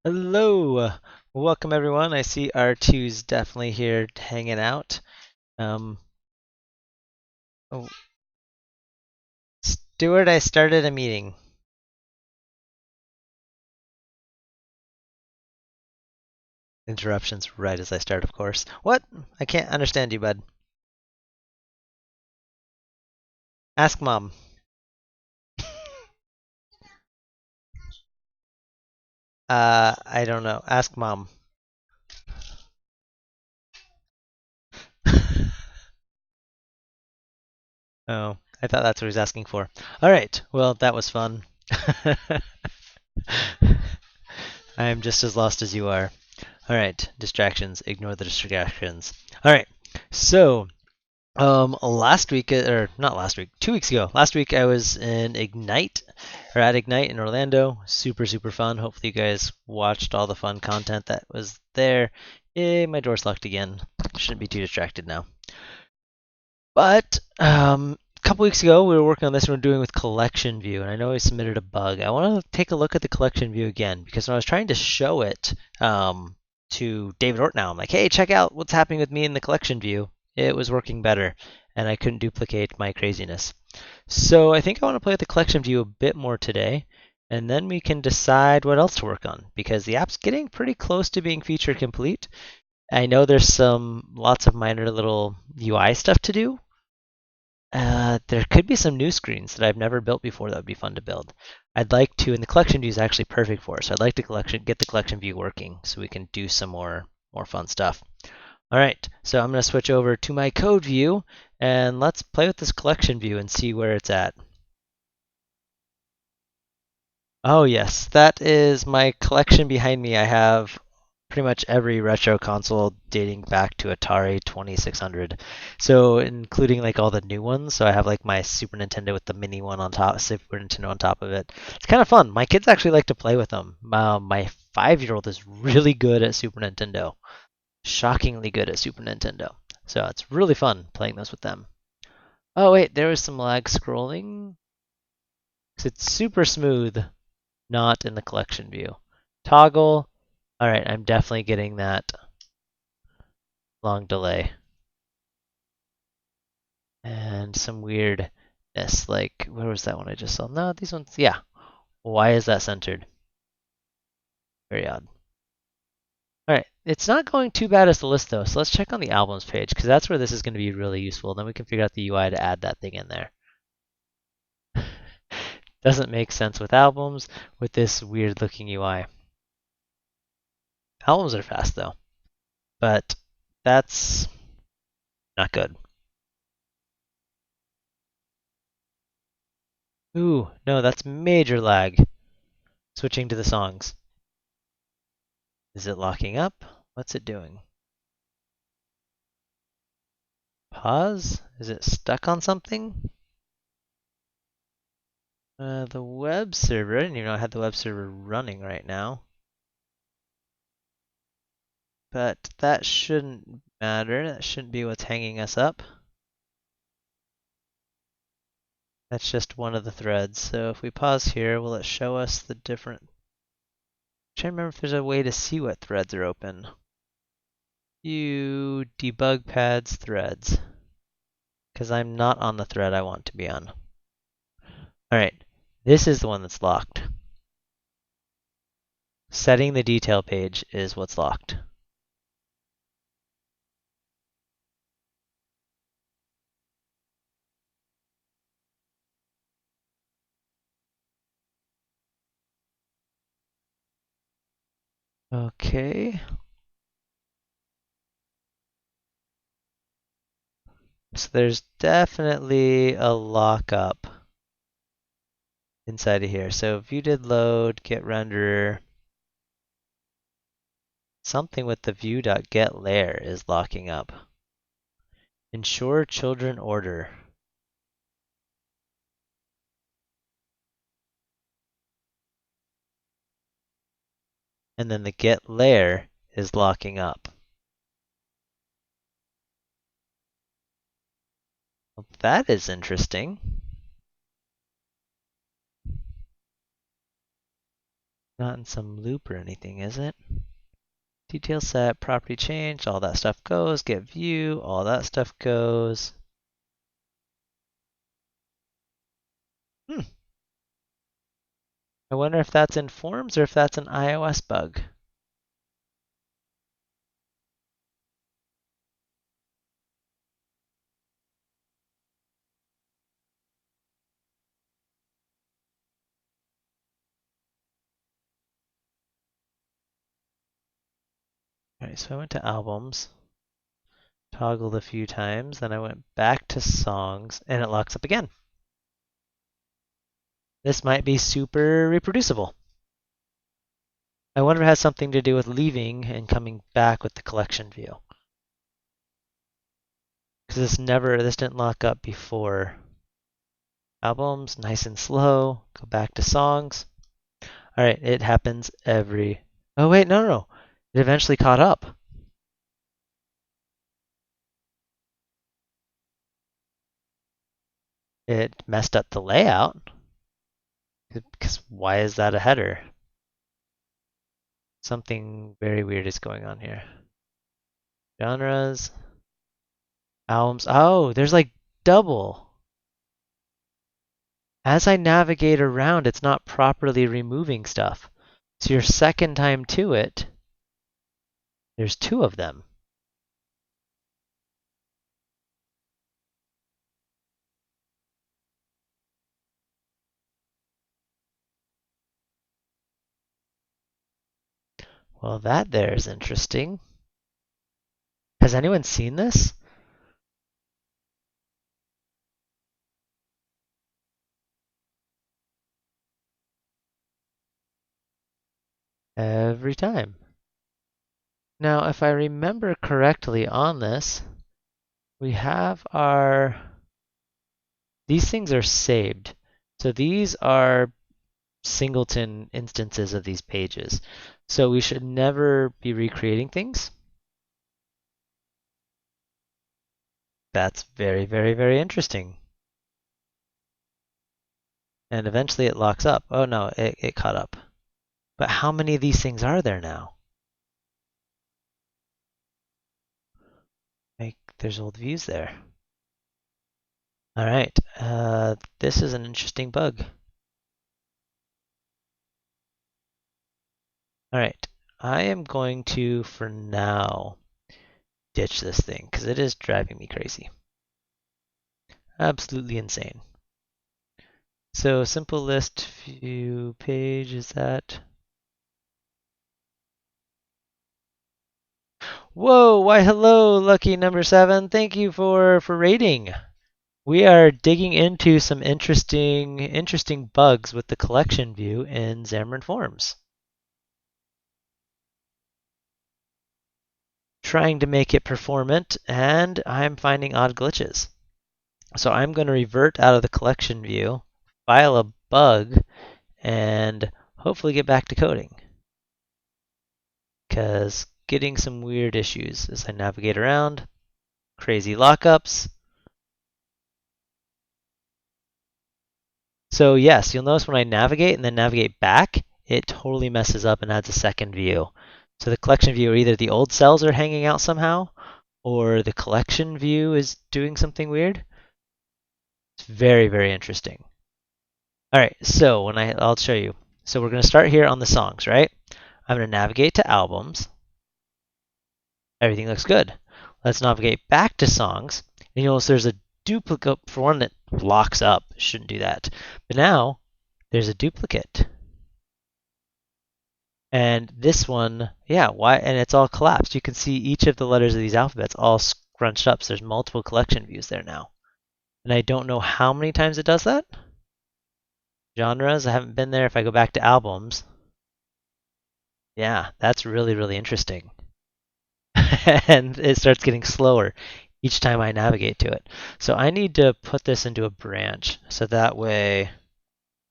Hello, welcome everyone. I see R2's definitely here hanging out. Um, oh, Stuart, I started a meeting. Interruptions right as I start, of course. What? I can't understand you, bud. Ask mom. I don't know. Ask mom. Oh, I thought that's what he was asking for. All right. Well, that was fun. I am just as lost as you are. All right. Distractions. Ignore the distractions. All right. So, last week, or not last week, 2 weeks ago. Last week I was in Ignite, or at Ignite in Orlando. Super, super fun. Hopefully you guys watched all the fun content that was there. My door's locked again. Shouldn't be too distracted now. But a couple weeks ago we were working on this and we were doing with collection view, and I know I submitted a bug. I want to take a look at the collection view again because when I was trying to show it to David Ortnow, I'm like, hey, check out what's happening with me in the collection view. It was working better, and I couldn't duplicate my craziness. So I think I want to play with the collection view a bit more today, and then we can decide what else to work on because the app's getting pretty close to being feature complete. I know there's some lots of minor little UI stuff to do, there could be some new screens that I've never built before that would be fun to build. I'd like to, and the collection view is actually perfect for us. So I'd like to get the collection view working so we can do some more fun stuff. All right, so I'm going to switch over to my code view and let's play with this collection view and see where it's at. Oh yes, that is my collection behind me. I have pretty much every retro console dating back to Atari 2600. So including like all the new ones. So I have like my Super Nintendo with the mini one on top, Super Nintendo on top of it. It's kind of fun. My kids actually like to play with them. My 5-year-old is really good at Super Nintendo. Shockingly good at Super Nintendo. So it's really fun playing those with them. Oh wait, there was some lag scrolling. It's super smooth, not in the collection view. Toggle. All right, I'm definitely getting that long delay. And some weirdness, like, where was that one I just saw? No, these ones, yeah. Why is that centered? Very odd. All right, it's not going too bad as the list though, so let's check on the albums page, because that's where this is going to be really useful. Then we can figure out the UI to add that thing in there. Doesn't make sense with albums with this weird looking UI. Albums are fast though, but that's not good. Ooh, no, that's major lag. Switching to the songs. Is it locking up? What's it doing? Pause? Is it stuck on something? The web server. I didn't even know I had the web server running right now. But that shouldn't matter. That shouldn't be what's hanging us up. That's just one of the threads. So if we pause here, will it show us the different... I'm trying to remember if there's a way to see what threads are open. View debug pads threads. Because I'm not on the thread I want to be on. Alright, this is the one that's locked. Setting the detail page is what's locked. Okay. So there's definitely a lockup inside of here. So view did load, get renderer. Something with the view.getLayer is locking up. Ensure children order. And then the get layer is locking up. Well, that is interesting. Not in some loop or anything, is it? Detail set, property change, all that stuff goes. Get view, all that stuff goes. Hmm. I wonder if that's in Forms or if that's an iOS bug. Alright, so I went to albums, toggled a few times, then I went back to songs, and it locks up again. This might be super reproducible. I wonder if it has something to do with leaving and coming back with the collection view. Because this didn't lock up before. Albums, nice and slow. Go back to songs. All right, it happens every. Oh wait, no. It eventually caught up. It messed up the layout. Because why is that a header? Something very weird is going on here. Genres, albums. Oh, there's like double. As I navigate around, it's not properly removing stuff. So your second time to it, there's two of them. Well, that there's interesting. Has anyone seen this? Every time. Now, if I remember correctly on this, we have these things are saved. So these are singleton instances of these pages. So we should never be recreating things. That's very, very, very interesting. And eventually it locks up. Oh no, it caught up. But how many of these things are there now? Like, there's old views there. All right, this is an interesting bug. All right, I am going to, for now, ditch this thing because it is driving me crazy. Absolutely insane. So simple list view page is that. Whoa, why hello, lucky number 7. Thank you for rating. We are digging into some interesting bugs with the collection view in Xamarin.Forms. Trying to make it performant, and I'm finding odd glitches. So I'm going to revert out of the collection view, file a bug, and hopefully get back to coding. Because getting some weird issues as I navigate around, crazy lockups. So yes, you'll notice when I navigate and then navigate back, it totally messes up and adds a second view. So the collection view, either the old cells are hanging out somehow, or the collection view is doing something weird. It's very, very interesting. All right, so I'll show you. So we're going to start here on the songs, right? I'm going to navigate to albums. Everything looks good. Let's navigate back to songs. And you'll notice there's a duplicate for one that locks up. Shouldn't do that. But now there's a duplicate. And this one, yeah, why? And it's all collapsed. You can see each of the letters of these alphabets all scrunched up. So there's multiple collection views there now. And I don't know how many times it does that. Genres, I haven't been there. If I go back to albums, yeah, that's really, really interesting. And it starts getting slower each time I navigate to it. So I need to put this into a branch so that way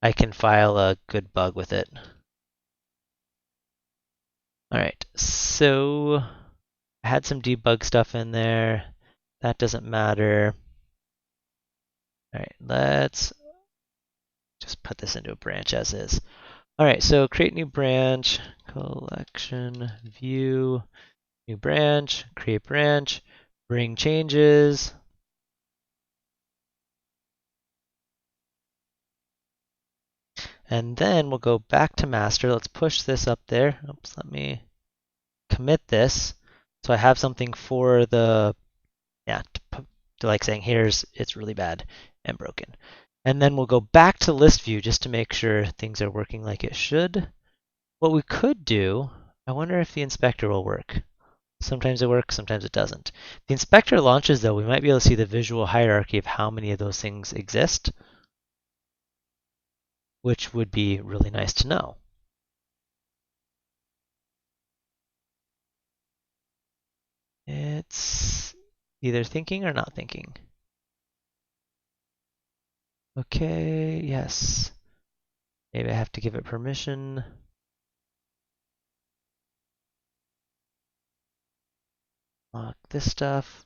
I can file a good bug with it. All right, so I had some debug stuff in there. That doesn't matter. All right, let's just put this into a branch as is. All right, so create new branch, collection, view, new branch, create branch, bring changes. And then we'll go back to master. Let's push this up there. Oops, let me commit this. So I have something for the, yeah, to like saying it's really bad and broken. And then we'll go back to list view just to make sure things are working like it should. What we could do, I wonder if the inspector will work. Sometimes it works, sometimes it doesn't. The inspector launches though, we might be able to see the visual hierarchy of how many of those things exist, which would be really nice to know. It's either thinking or not thinking. Okay, yes. Maybe I have to give it permission. Lock this stuff.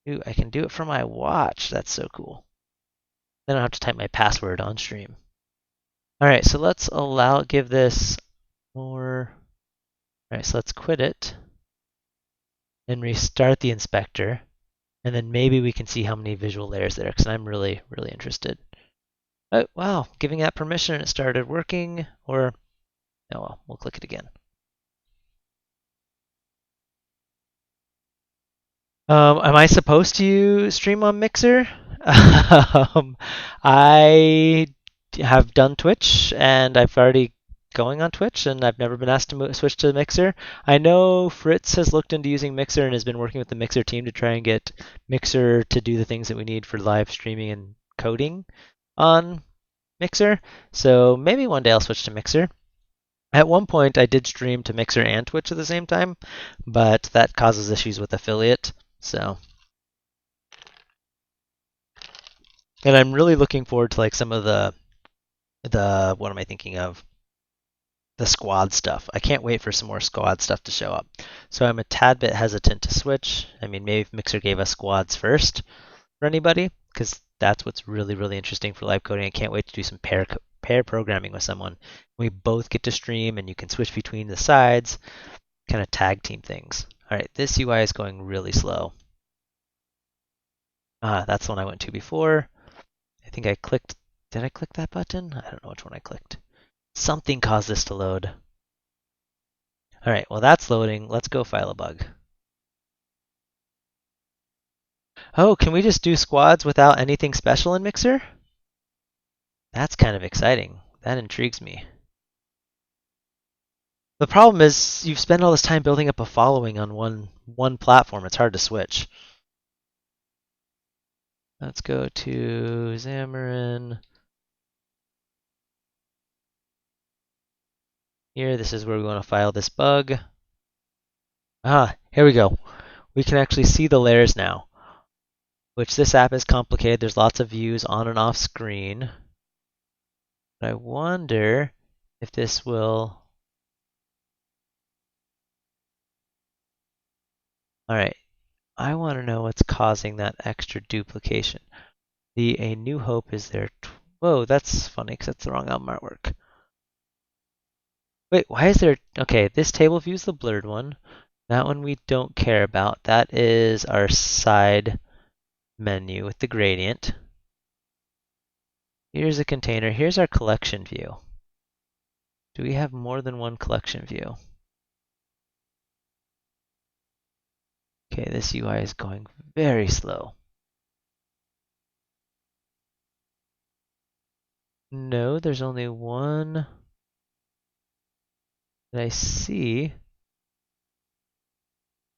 Ooh, I can do it from my watch. That's so cool. Then I don't have to type my password on stream. All right, so let's give this more. All right, so let's quit it and restart the inspector. And then maybe we can see how many visual layers there, because I'm really, really interested. Oh, wow, giving that permission and it started working, or, oh well, we'll click it again. Am I supposed to stream on Mixer? I have done Twitch, and I've already going on Twitch, and I've never been asked to switch to Mixer. I know Fritz has looked into using Mixer and has been working with the Mixer team to try and get Mixer to do the things that we need for live streaming and coding on Mixer. So maybe one day I'll switch to Mixer. At one point, I did stream to Mixer and Twitch at the same time, but that causes issues with affiliate. So, and I'm really looking forward to like some of the what am I thinking of? The squad stuff. I can't wait for some more squad stuff to show up. So I'm a tad bit hesitant to switch. I mean, maybe if Mixer gave us squads first for anybody, because that's what's really, really interesting for live coding. I can't wait to do some pair programming with someone. We both get to stream, and you can switch between the sides, kind of tag team things. All right, this UI is going really slow. That's the one I went to before. I think I clicked. Did I click that button? I don't know which one I clicked. Something caused this to load. All right, well that's loading. Let's go file a bug. Oh, can we just do squads without anything special in Mixer? That's kind of exciting. That intrigues me. The problem is you've spent all this time building up a following on one platform. It's hard to switch. Let's go to Xamarin. Here, this is where we want to file this bug. Here we go. We can actually see the layers now, which this app is complicated. There's lots of views on and off screen. But I wonder if this will... All right, I want to know what's causing that extra duplication. The A New Hope is there. Whoa, that's funny because that's the wrong album artwork. Wait, why is there... Okay, this table view is the blurred one. That one we don't care about. That is our side menu with the gradient. Here's a container. Here's our collection view. Do we have more than one collection view? Okay, this UI is going very slow. No, there's only one that I see.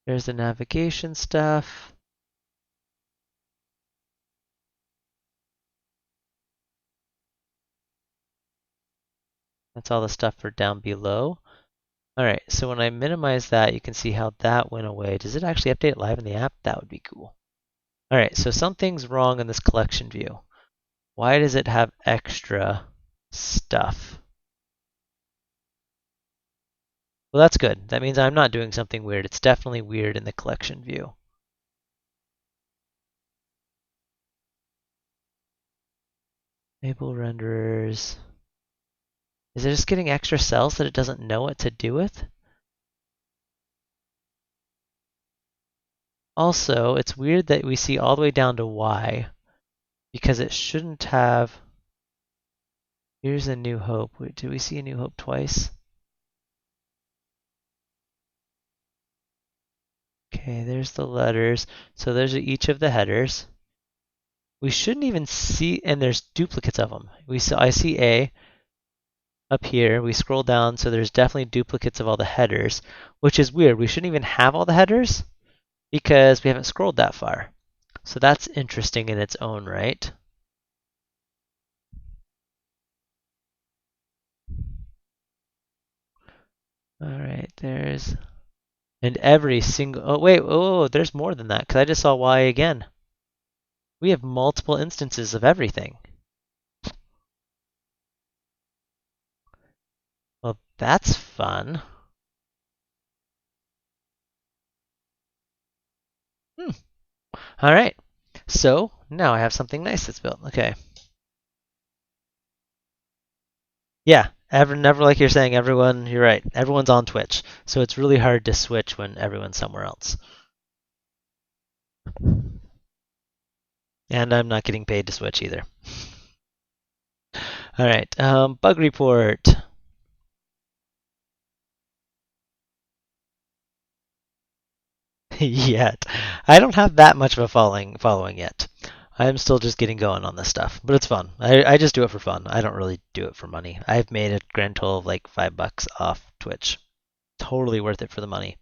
There's the navigation stuff. That's all the stuff for down below. All right, so when I minimize that, you can see how that went away. Does it actually update live in the app? That would be cool. All right, so something's wrong in this collection view. Why does it have extra stuff? Well, that's good. That means I'm not doing something weird. It's definitely weird in the collection view. Enable renderers. Is it just getting extra cells that it doesn't know what to do with? Also, it's weird that we see all the way down to Y because it shouldn't have. Here's a New Hope. Wait, did we see a New Hope twice? Okay, there's the letters. So there's each of the headers. We shouldn't even see, and there's duplicates of them. I see A up here. We scroll down, so there's definitely duplicates of all the headers, which is weird. We shouldn't even have all the headers because we haven't scrolled that far. So that's interesting in its own right. All right, there's, and every single, oh wait, oh, there's more than that because I just saw Y again. We have multiple instances of everything. Well, that's fun. All right, so now I have something nice that's built. Okay. Yeah, never like you're saying, everyone, you're right. Everyone's on Twitch. So it's really hard to switch when everyone's somewhere else. And I'm not getting paid to switch either. All right, bug report. Yet. I don't have that much of a following yet. I'm still just getting going on this stuff, but it's fun. I just do it for fun. I don't really do it for money. I've made a grand total of like $5 off Twitch. Totally worth it for the money.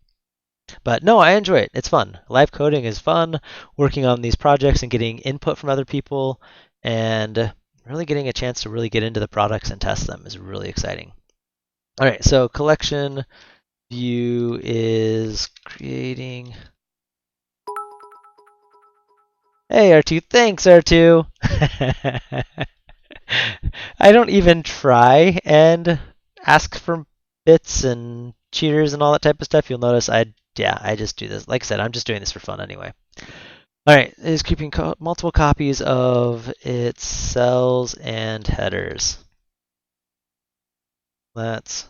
But no, I enjoy it. It's fun. Live coding is fun. Working on these projects and getting input from other people and really getting a chance to really get into the products and test them is really exciting. All right, so collection view is creating. Hey, R2. Thanks, R2. I don't even try and ask for bits and cheaters and all that type of stuff. You'll notice I just do this. Like I said, I'm just doing this for fun anyway. All right, it is keeping multiple copies of its cells and headers. Let's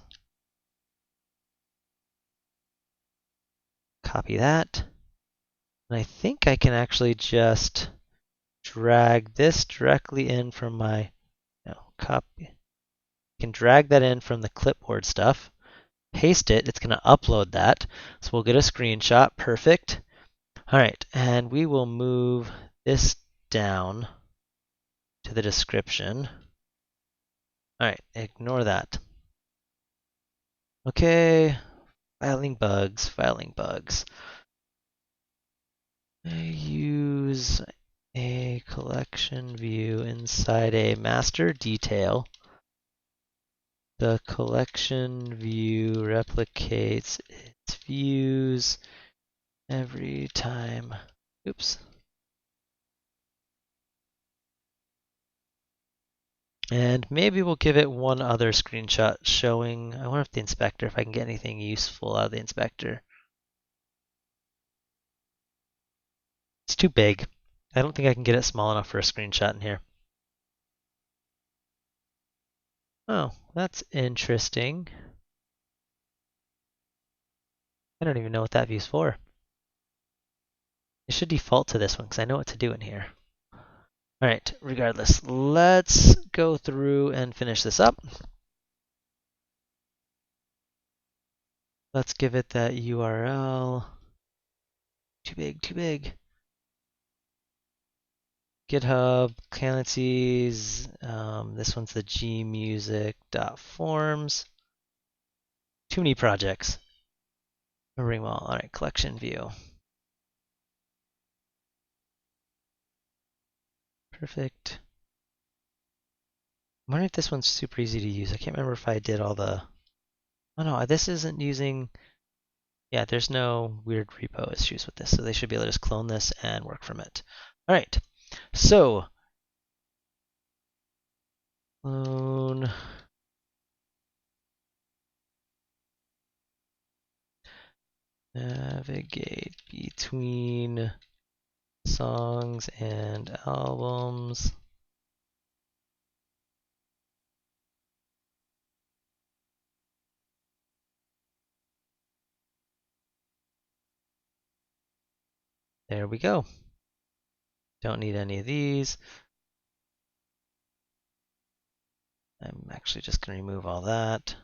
copy that. And I think I can actually just drag this directly in from my, no, copy. I can drag that in from the clipboard stuff, paste it, it's going to upload that. So we'll get a screenshot, perfect. All right, and we will move this down to the description. All right, ignore that. Okay, filing bugs, filing bugs. Use a collection view inside a master detail. The collection view replicates its views every time. Oops. And maybe we'll give it one other screenshot showing. I wonder if the inspector, if I can get anything useful out of the inspector. It's too big. I don't think I can get it small enough for a screenshot in here. Oh, that's interesting. I don't even know what that view's for. It should default to this one because I know what to do in here. All right, regardless, let's go through and finish this up. Let's give it that URL. Too big, too big. GitHub, Clancy's, this one's the gMusic.forms. Too many projects. Ringwall, all right, collection view. Perfect. I'm wondering if this one's super easy to use. I can't remember if I did all the, oh no, this isn't using, yeah, there's no weird repo issues with this, so they should be able to just clone this and work from it. All right, so clone. Navigate between songs and albums. There we go. Don't need any of these. I'm actually just going to remove all that.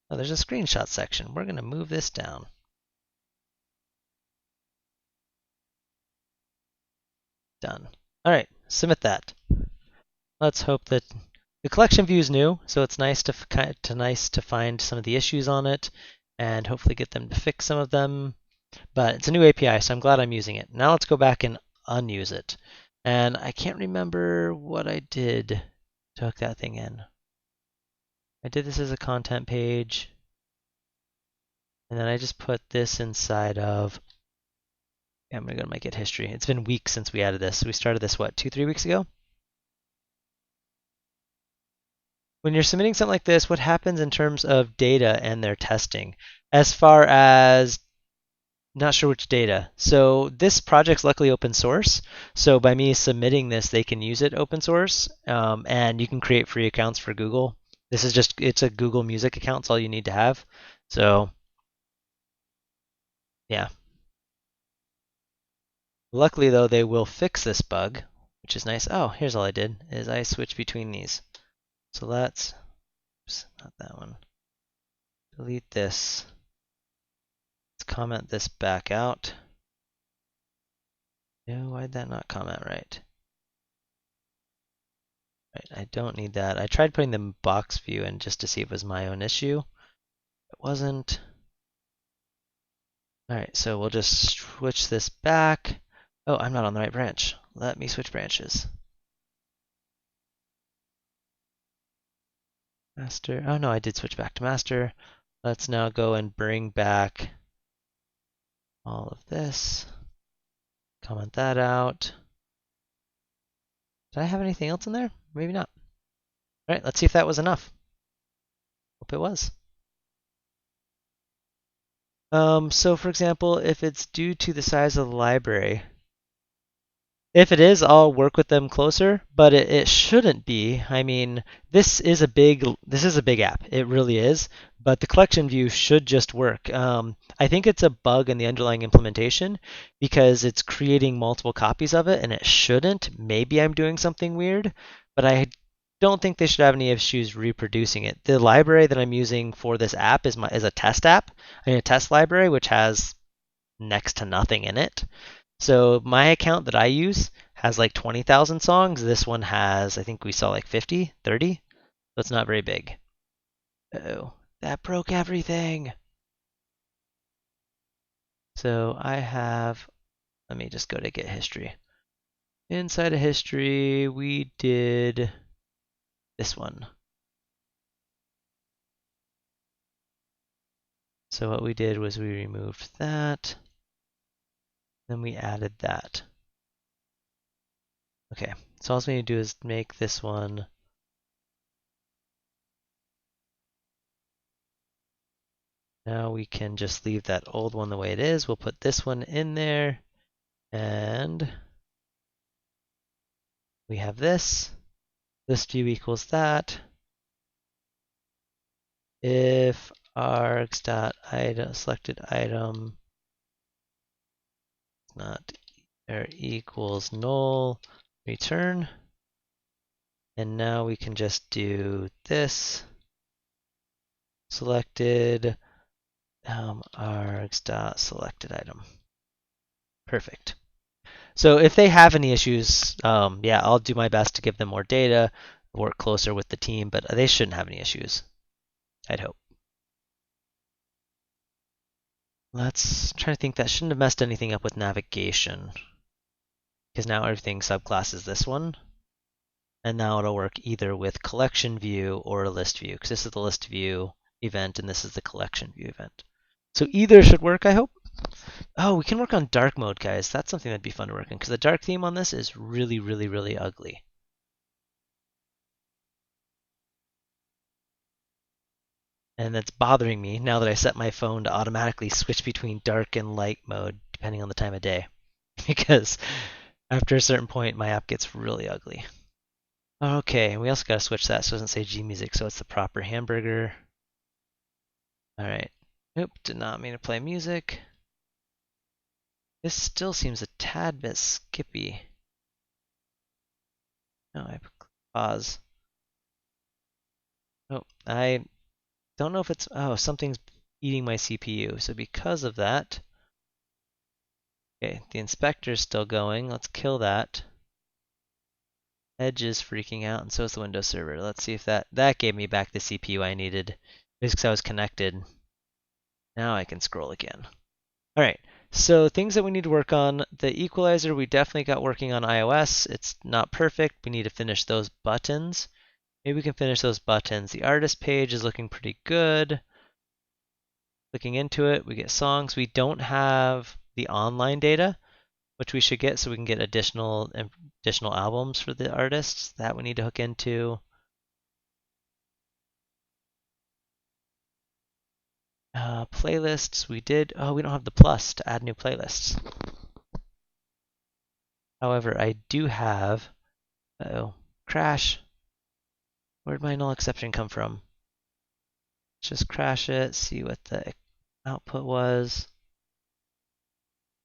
Oh, there's a screenshot section. We're going to move this down. Done. All right, submit that. Let's hope that the collection view is new, so it's nice to find some of the issues on it and hopefully get them to fix some of them. But it's a new API, so I'm glad I'm using it. Now let's go back and unuse it. And I can't remember what I did to hook that thing in. I did this as a content page, and then I just put this inside of, yeah, I'm gonna go to my Git history. It's been weeks since we added this. We started this, what, 2-3 weeks ago? When you're submitting something like this, what happens in terms of data and their testing? As far as, not sure which data. So this project's luckily open source. So by me submitting this, they can use it open source, and you can create free accounts for Google. This is just, it's a Google Music account. It's all you need to have. So yeah. Luckily though, they will fix this bug, which is nice. Oh, here's all I did, is I switched between these. So let's, oops, not that one. Delete this. Let's comment this back out. No, why'd that not comment right? Right, I don't need that. I tried putting the box view in just to see if it was my own issue. It wasn't. All right, so we'll just switch this back. Oh, I'm not on the right branch. Let me switch branches. Master. Oh no, I did switch back to master. Let's now go and bring back all of this. Comment that out. Did I have anything else in there? Maybe not. All right, let's see if that was enough. Hope it was. So for example, if it's due to the size of the library, if it is, I'll work with them closer, but it shouldn't be. I mean, this is a big app. It really is. But the collection view should just work. I think it's a bug in the underlying implementation because it's creating multiple copies of it, and it shouldn't. Maybe I'm doing something weird, but I don't think they should have any issues reproducing it. The library that I'm using for this app is a test app. I mean, a test library, which has next to nothing in it. So my account that I use has like 20,000 songs. This one has, I think we saw like 50, 30. So it's not very big. Oh, that broke everything. So I have, let me just go to Git history. Inside of history, we did this one. So what we did was we removed that. Then we added that. Okay, so all we need to do is make this one now we can just leave that old one the way it is. We'll put this one in there, and we have this. List view equals that. If args.item selected item not or equals null, return. And now we can just do this. Selected args.selected item. Perfect. So if they have any issues, yeah, I'll do my best to give them more data, work closer with the team, but they shouldn't have any issues, I'd hope. Let's try to think. That shouldn't have messed anything up with navigation, because now everything subclasses this one. And now it'll work either with collection view or list view, because this is the list view event and this is the collection view event. So either should work, I hope. Oh, we can work on dark mode, guys. That's something that'd be fun to work in, because the dark theme on this is really, really, really ugly. And that's bothering me now that I set my phone to automatically switch between dark and light mode depending on the time of day. Because after a certain point, my app gets really ugly. Okay, and we also got to switch that so it doesn't say gMusic, so it's the proper hamburger. All right. Nope, did not mean to play music. This still seems a tad bit skippy. No, I pause. Oh, I don't know if it's, oh, something's eating my CPU. So because of that, okay, the inspector's still going. Let's kill that. Edge is freaking out, and so is the Windows server. Let's see if that gave me back the CPU I needed. Just because I was connected. Now I can scroll again. All right, so things that we need to work on. The equalizer we definitely got working on iOS. It's not perfect. We need to finish those buttons. Maybe we can finish those buttons. The artist page is looking pretty good. Clicking into it, we get songs. We don't have the online data, which we should get so we can get additional albums for the artists. That we need to hook into. Playlists, we did. Oh, we don't have the plus to add new playlists. However, I do have. Uh-oh, crash. Where'd my null exception come from? Let's just crash it, see what the output was.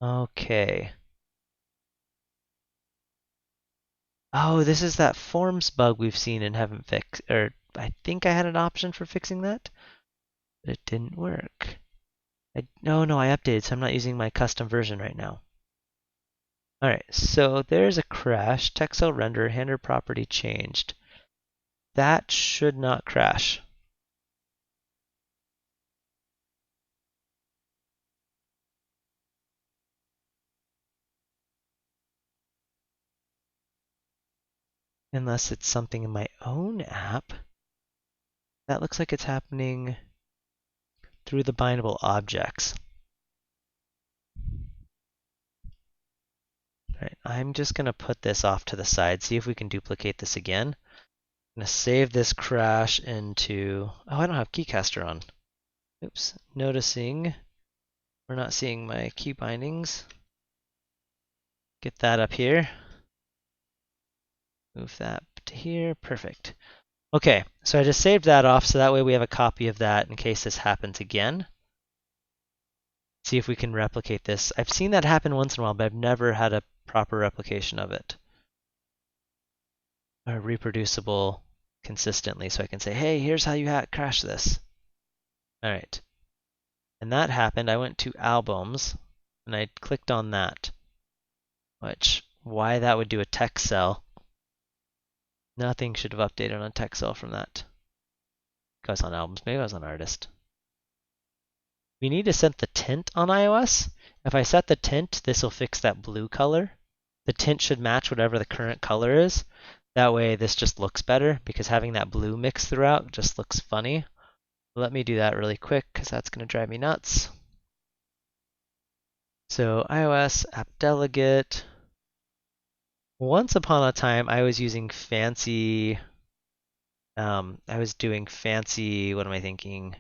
Okay. Oh, this is that forms bug we've seen and haven't fixed, or I think I had an option for fixing that, but it didn't work. No, I updated, so I'm not using my custom version right now. All right, so there's a crash. Text cell render, handler property changed. That should not crash. Unless it's something in my own app. That looks like it's happening through the bindable objects. All right, I'm just going to put this off to the side, see if we can duplicate this again. I'm going to save this crash into, oh, I don't have Keycaster on. Oops, noticing we're not seeing my key bindings. Get that up here. Move that to here, perfect. Okay, so I just saved that off so that way we have a copy of that in case this happens again. See if we can replicate this. I've seen that happen once in a while, but I've never had a proper replication of it. Or reproducible consistently, so I can say, hey, here's how you crash this. All right. And that happened. I went to albums, and I clicked on that. Why that would do a text cell. Nothing should have updated on a text cell from that. I was on albums, maybe I was on artist. We need to set the tint on iOS. If I set the tint, this will fix that blue color. The tint should match whatever the current color is. That way this just looks better because having that blue mix throughout just looks funny. Let me do that really quick because that's going to drive me nuts. So iOS app delegate. Once upon a time, I was using fancy. I was doing fancy. What am I thinking?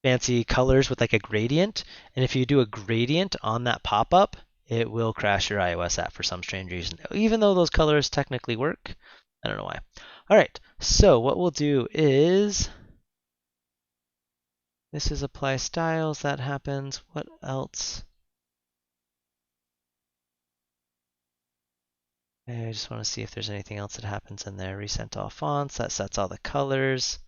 Fancy colors with like a gradient. And if you do a gradient on that pop-up, it will crash your iOS app for some strange reason. Even though those colors technically work, I don't know why. All right. So what we'll do is. This is apply styles. That happens. What else? I just want to see if there's anything else that happens in there. Resent all fonts. That sets all the colors.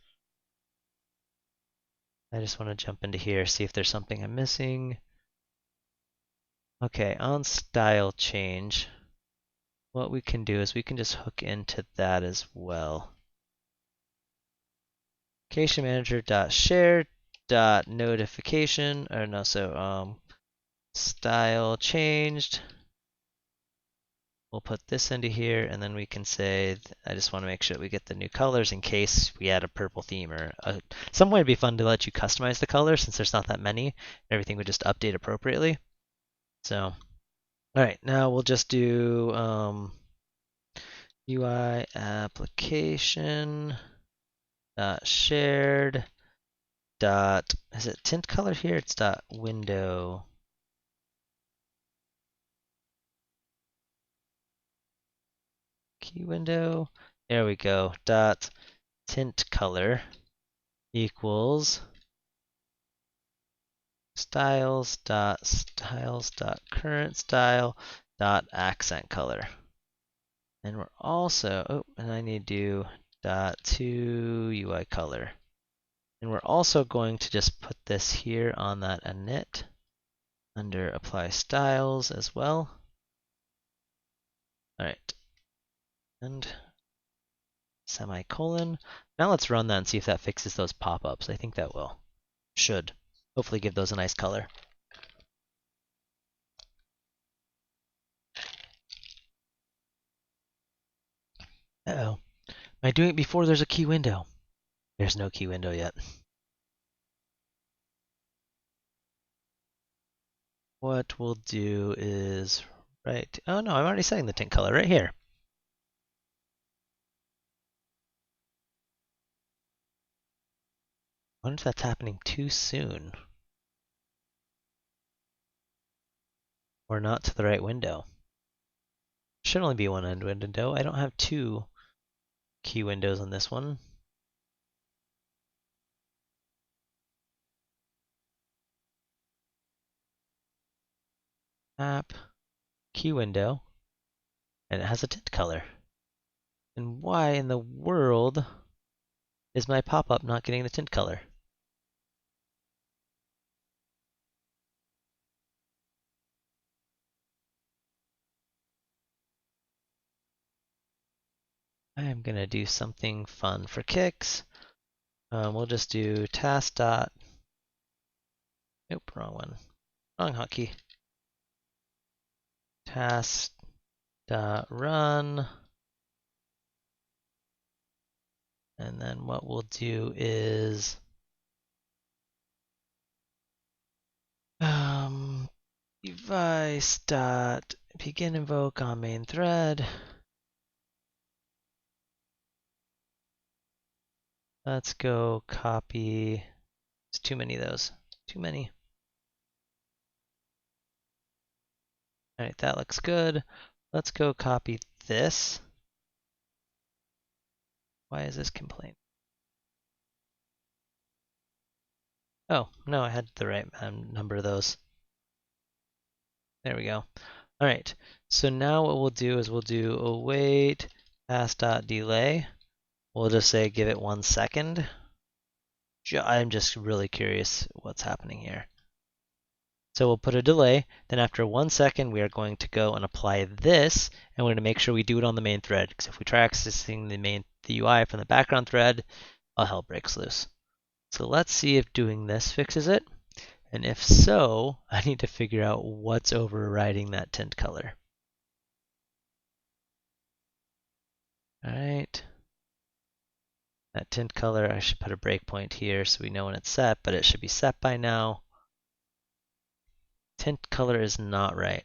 I just want to jump into here, see if there's something I'm missing. Okay, on style change, what we can do is we can just hook into that as well. Application manager.share.notification, or no, so style changed. We'll put this into here, and then we can say, I just want to make sure that we get the new colors in case we add a purple theme or some way it'd be fun to let you customize the colors since there's not that many. Everything would just update appropriately. So, all right, now we'll just do UI application dot shared dot, is it tint color here? It's dot window. Key window. There we go. Dot tint color equals styles.styles.current style.accent color. And we're also, oh, and I need to do .to UI color. And we're also going to just put this here on that init under apply styles as well. All right, and semicolon. Now let's run that and see if that fixes those pop-ups. I think that will. Should. Hopefully give those a nice color. Uh-oh. Am I doing it before there's a key window? There's no key window yet. What we'll do is oh no, I'm already setting the tint color right here. I wonder if that's happening too soon. Or not to the right window. Should only be one end window. I don't have two key windows on this one. App, key window, and it has a tint color. And why in the world is my pop-up not getting the tint color? I am gonna do something fun for kicks. We'll just do task dot. Nope, wrong one. Wrong hotkey. Task dot run. And then what we'll do is device dot begin invoke on main thread. Let's go copy. There's too many of those. Too many. All right, that looks good. Let's go copy this. Why is this complaint? Oh, no, I had the right number of those. There we go. All right, so now what we'll do is we'll do await task.delay. We'll just say give it 1 second. I'm just really curious what's happening here. So we'll put a delay, then after 1 second we are going to go and apply this, and we're going to make sure we do it on the main thread, because if we try accessing the UI from the background thread, all hell breaks loose. So let's see if doing this fixes it, and if so, I need to figure out what's overriding that tint color. All right. That tint color, I should put a breakpoint here so we know when it's set, but it should be set by now. Tint color is not right.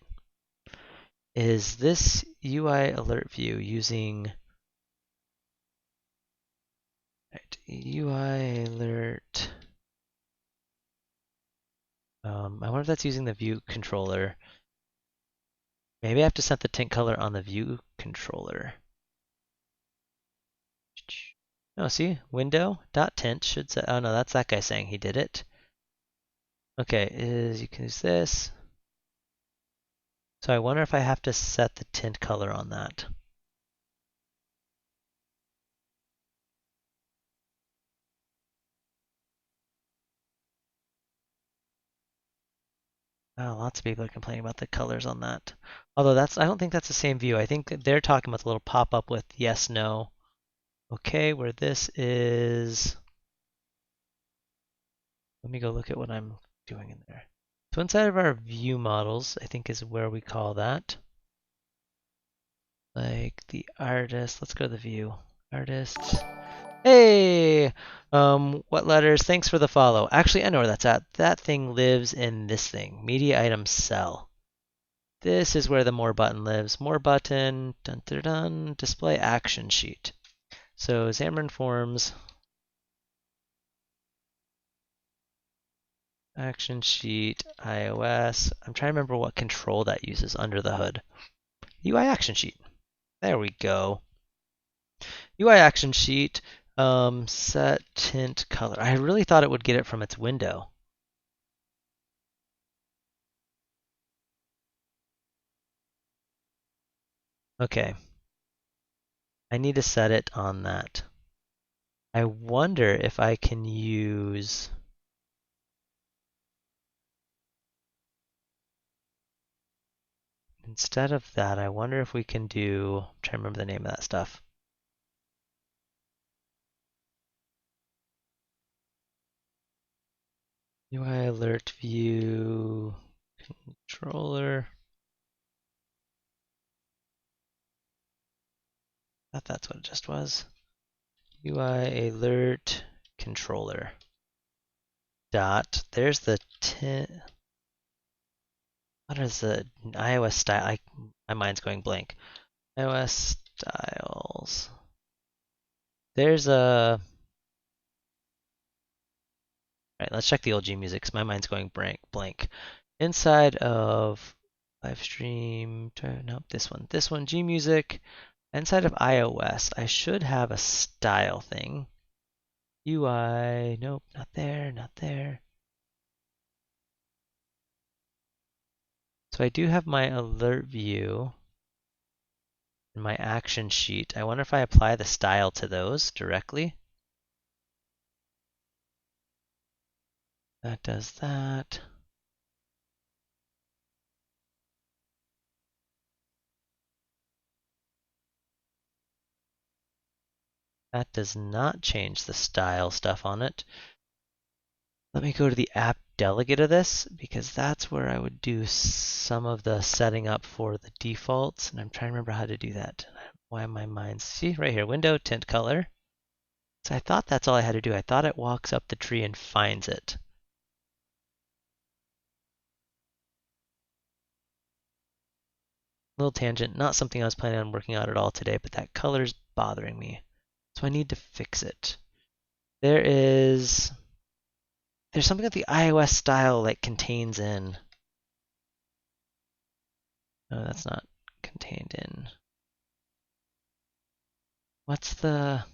Is this UI alert view using UI alert? I wonder if that's using the view controller. Maybe I have to set the tint color on the view controller. No, see, window.tint should set. Oh no, that's that guy saying he did it. Okay, you can use this. So I wonder if I have to set the tint color on that. Oh, lots of people are complaining about the colors on that. Although I don't think that's the same view. I think they're talking about the little pop-up with yes, no. Okay, where this is, let me go look at what I'm doing in there. So inside of our view models, I think is where we call that. Like the artist, let's go to the view. Artists. Hey! What letters? Thanks for the follow. Actually, I know where that's at. That thing lives in this thing, media item cell. This is where the more button lives. More button, dun dun dun, display action sheet. So Xamarin.Forms, action sheet, iOS. I'm trying to remember what control that uses under the hood. UI action sheet. There we go. UI action sheet, set tint color. I really thought it would get it from its window. Okay. I need to set it on that. I wonder if I can use... Instead of that, I wonder if we can do... I'm trying to remember the name of that stuff. UI alert view controller. I thought that's what it just was. UI alert controller. Dot. There's the what is the iOS style? My mind's going blank. iOS styles. There's a. All right, let's check the old gMusic because my mind's going blank. Inside of live stream. Nope, this one. This one, gMusic. Inside of iOS, I should have a style thing. UI. Nope, not there. Not there. So I do have my alert view and my action sheet. I wonder if I apply the style to those directly. That does that. That does not change the style stuff on it. Let me go to the app delegate of this because that's where I would do some of the setting up for the defaults. And I'm trying to remember how to do that. Why my mind's, see right here, window tint color. So I thought that's all I had to do. I thought it walks up the tree and finds it. Little tangent, not something I was planning on working out at all today, but that color's bothering me. So I need to fix it. There's something that the iOS style like contains in. No, that's not contained in. What's the...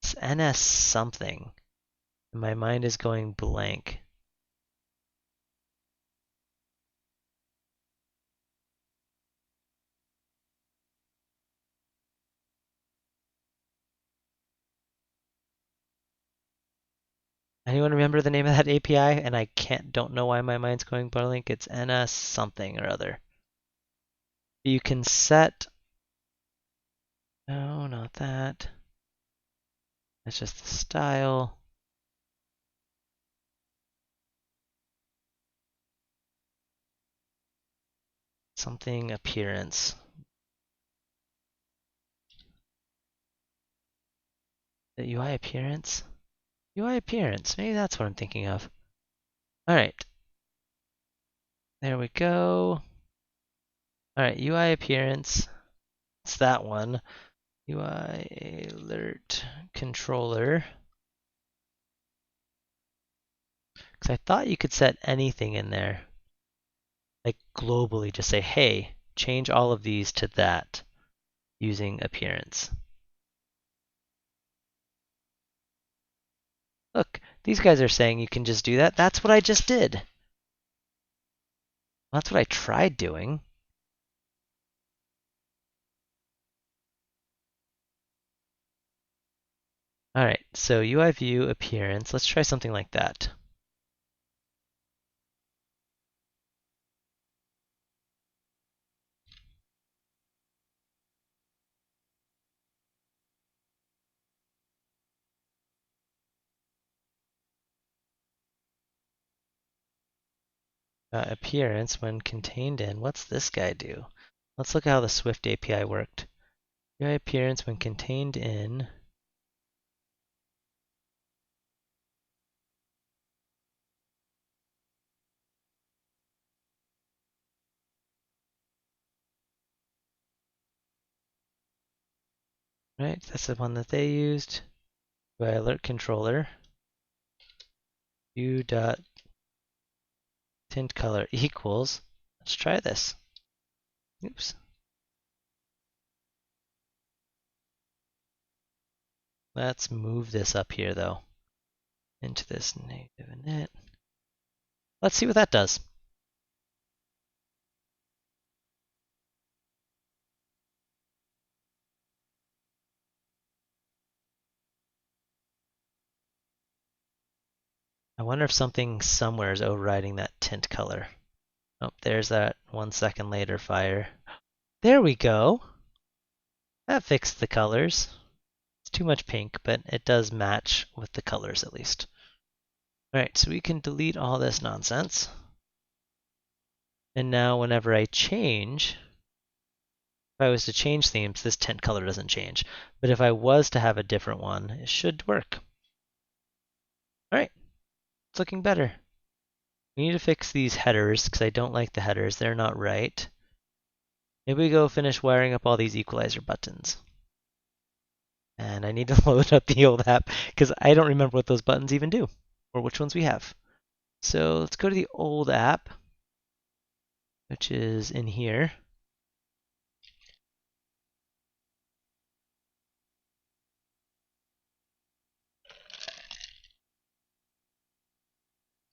It's NS something. My mind is going blank. Anyone remember the name of that API? And I don't know why my mind's going blank. It's NS something or other. You can set... No, not that. That's just the style. Something appearance. The UI appearance? UI appearance. Maybe that's what I'm thinking of. All right. There we go. All right, UI appearance. It's that one. UI alert controller. Because I thought you could set anything in there. Like globally, just say, hey, change all of these to that using appearance. Look, these guys are saying you can just do that. That's what I just did. That's what I tried doing. All right, so UI view appearance. Let's try something like that. Appearance when contained in. What's this guy do? Let's look at how the Swift API worked. UI appearance when contained in. Right, that's the one that they used. UI alert controller. View dot tint color equals. Let's try this. Oops. Let's move this up here though. Into this native init. Let's see what that does. I wonder if something somewhere is overriding that tint color. Oh, there's that 1 second later fire. There we go. That fixed the colors. It's too much pink, but it does match with the colors at least. All right, so we can delete all this nonsense. And now whenever I change, if I was to change themes, this tint color doesn't change. But if I was to have a different one, it should work. All right, it's looking better. We need to fix these headers because I don't like the headers. They're not right. Maybe we go finish wiring up all these equalizer buttons. And I need to load up the old app because I don't remember what those buttons even do or which ones we have. So let's go to the old app, which is in here.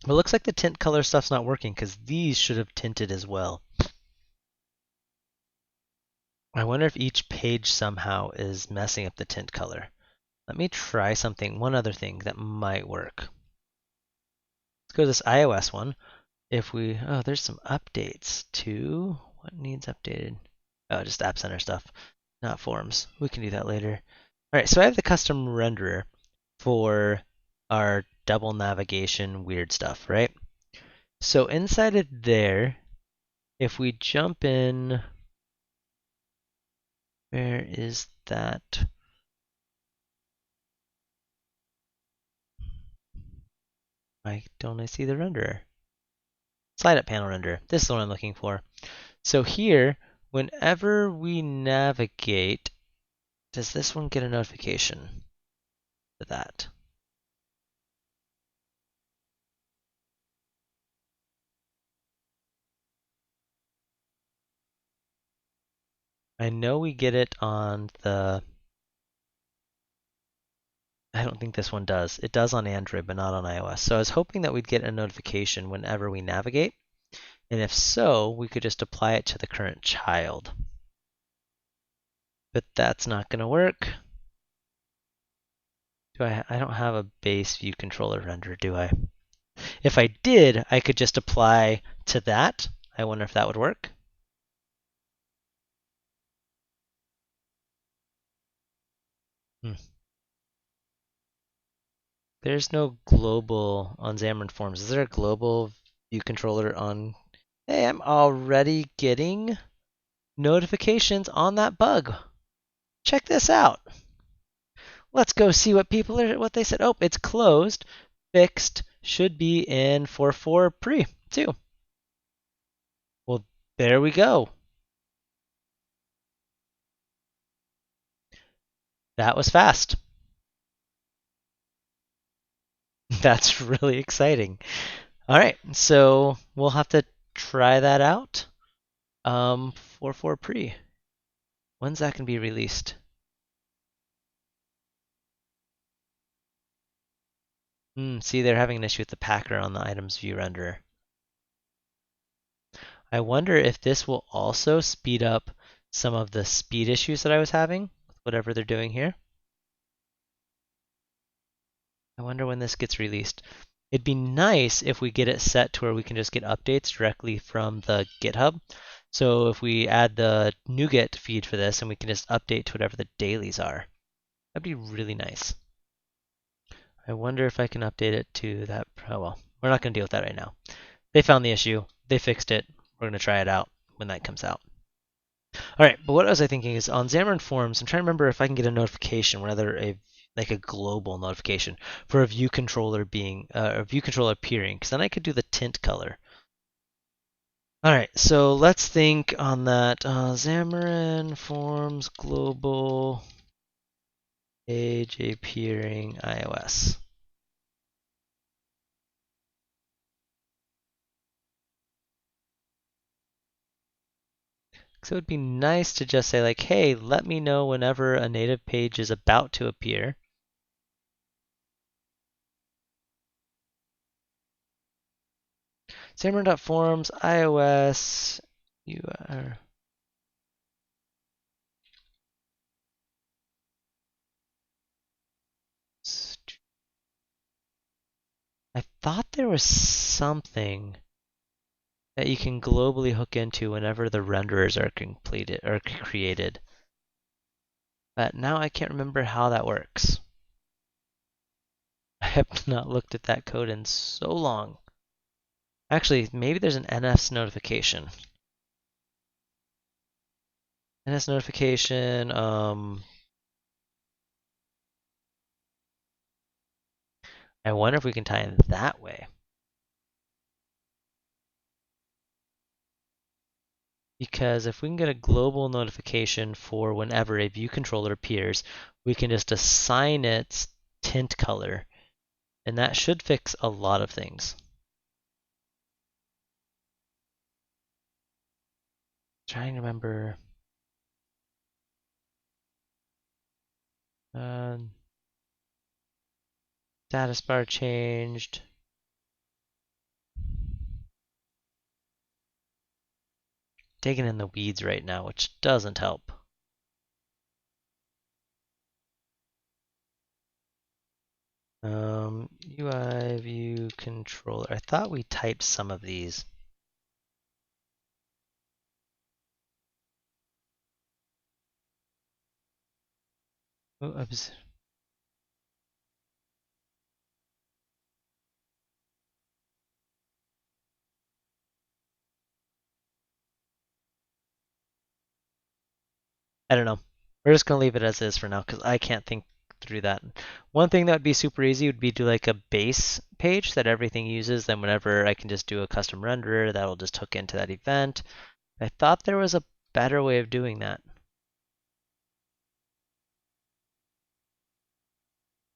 It looks like the tint color stuff's not working because these should have tinted as well. I wonder if each page somehow is messing up the tint color. Let me try something, one other thing that might work. Let's go to this iOS one. If we, oh, there's some updates too. What needs updated? Oh, just App Center stuff, not forms. We can do that later. All right, so I have the custom renderer for our double navigation weird stuff, right? So inside of there, if we jump in, where is that? Why don't I see the renderer? Slide up panel renderer. This is the one I'm looking for. So here, whenever we navigate, does this one get a notification for that? I know we get it on the, I don't think this one does. It does on Android, but not on iOS. So I was hoping that we'd get a notification whenever we navigate. And if so, we could just apply it to the current child. But that's not going to work. I don't have a base view controller render, do I? If I did, I could just apply to that. I wonder if that would work. There's no global on Xamarin.Forms. Is there a global view controller on? Hey, I'm already getting notifications on that bug. Check this out. Let's go see what they said. Oh, it's closed, fixed, should be in 4.4 pre too. Well, there we go. That was fast. That's really exciting. All right, so we'll have to try that out. 4.4 pre. When's that gonna be released? See, they're having an issue with the packer on the items view renderer. I wonder if this will also speed up some of the speed issues that I was having with whatever they're doing here. I wonder when this gets released. It'd be nice if we get it set to where we can just get updates directly from the GitHub. So if we add the NuGet feed for this and we can just update to whatever the dailies are, that'd be really nice. I wonder if I can update it to that. Oh well, we're not going to deal with that right now. They found the issue. They fixed it. We're going to try it out when that comes out. All right, but what was I thinking is on Xamarin.Forms, I'm trying to remember if I can get a notification, whether like a global notification for a view controller being a view controller appearing, because then I could do the tint color. All right, so let's think on that. Xamarin.Forms global page appearing iOS. So it would be nice to just say like, hey, let me know whenever a native page is about to appear. Xamarin.Forms, iOS, you are. I thought there was something that you can globally hook into whenever the renderers are completed or created. But now I can't remember how that works. I have not looked at that code in so long. Actually, maybe there's an NS notification. NS notification, I wonder if we can tie in that way. Because if we can get a global notification for whenever a view controller appears, we can just assign its tint color, and that should fix a lot of things. Trying to remember. Status bar changed. Digging in the weeds right now, which doesn't help. UI view controller. I thought we typed some of these. Oops. I don't know. We're just gonna leave it as is for now because I can't think through that. One thing that would be super easy would be do like a base page that everything uses. Then whenever I can just do a custom renderer, that'll just hook into that event. I thought there was a better way of doing that.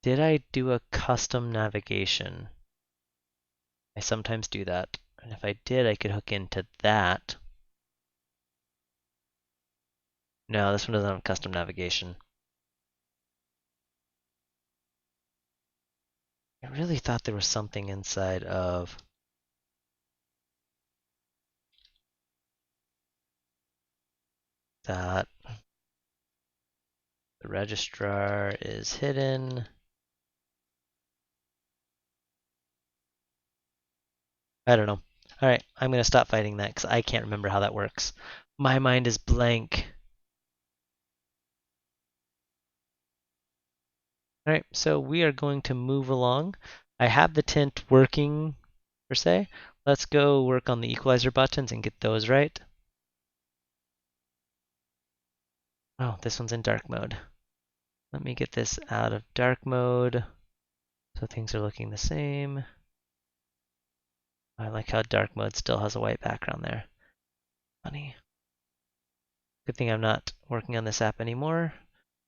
Did I do a custom navigation? I sometimes do that. And if I did, I could hook into that. No, this one doesn't have custom navigation. I really thought there was something inside of that. The registrar is hidden. I don't know. All right, I'm going to stop fighting that because I can't remember how that works. My mind is blank. All right, so we are going to move along. I have the tint working, per se. Let's go work on the equalizer buttons and get those right. Oh, this one's in dark mode. Let me get this out of dark mode so things are looking the same. I like how dark mode still has a white background there. Funny. Good thing I'm not working on this app anymore.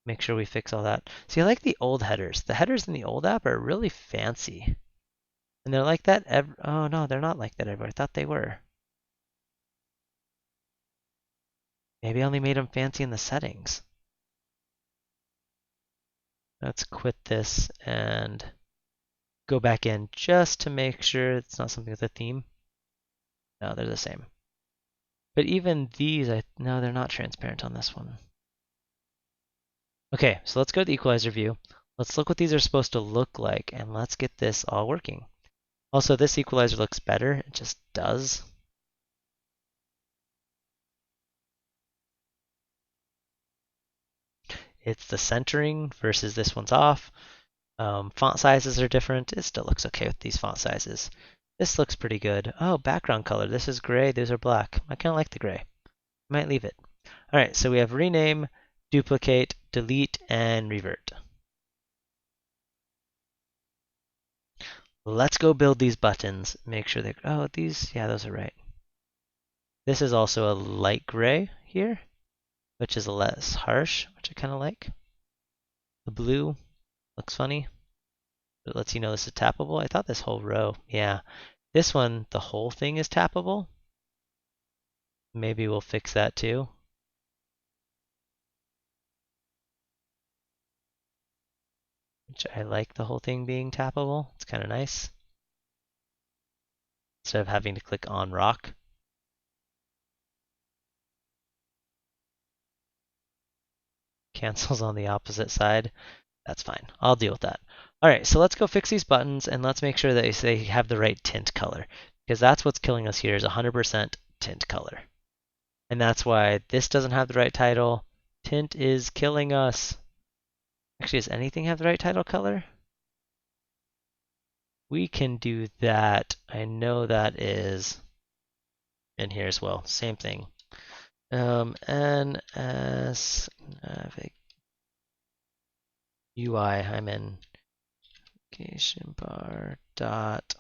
Make sure we fix all that. See, I like the old headers. The headers in the old app are really fancy. And they're like that oh no, they're not like that everywhere. I thought they were. Maybe I only made them fancy in the settings. Let's quit this and go back in just to make sure it's not something with a theme. No, they're the same. But even these, no, they're not transparent on this one. Okay, so let's go to the equalizer view. Let's look what these are supposed to look like, and let's get this all working. Also, this equalizer looks better. It just does. It's the centering versus this one's off. Font sizes are different. It still looks okay with these font sizes. This looks pretty good. Oh, background color. This is gray. These are black. I kind of like the gray. Might leave it. All right, so we have rename, duplicate, delete, and revert. Let's go build these buttons. Make sure they, oh, these, yeah, those are right. This is also a light gray here, which is less harsh, which I kind of like. The blue looks funny. It lets you know this is tappable. I thought this whole row, yeah. This one, the whole thing is tappable. Maybe we'll fix that too. Which I like the whole thing being tappable. It's kind of nice. Instead of having to click on rock. Cancels on the opposite side. That's fine. I'll deal with that. All right, so let's go fix these buttons and let's make sure that they have the right tint color, because that's what's killing us here is 100% tint color. And that's why this doesn't have the right title. Tint is killing us. Actually, does anything have the right title color? We can do that. I know that is in here as well. Same thing. NS UI, I'm in navigation bar dot.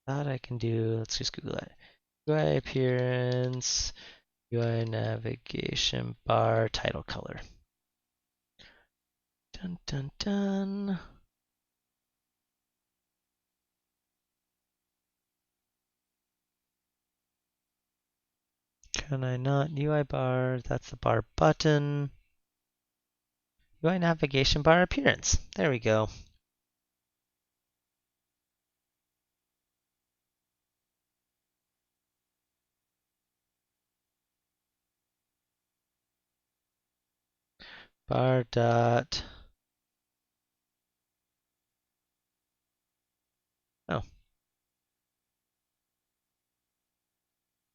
That I can do. Let's just Google that. UI appearance, UI navigation bar title color. Dun dun dun. Can I not? UI bar, that's the bar button. UI navigation bar appearance. There we go. Bar dot. Oh.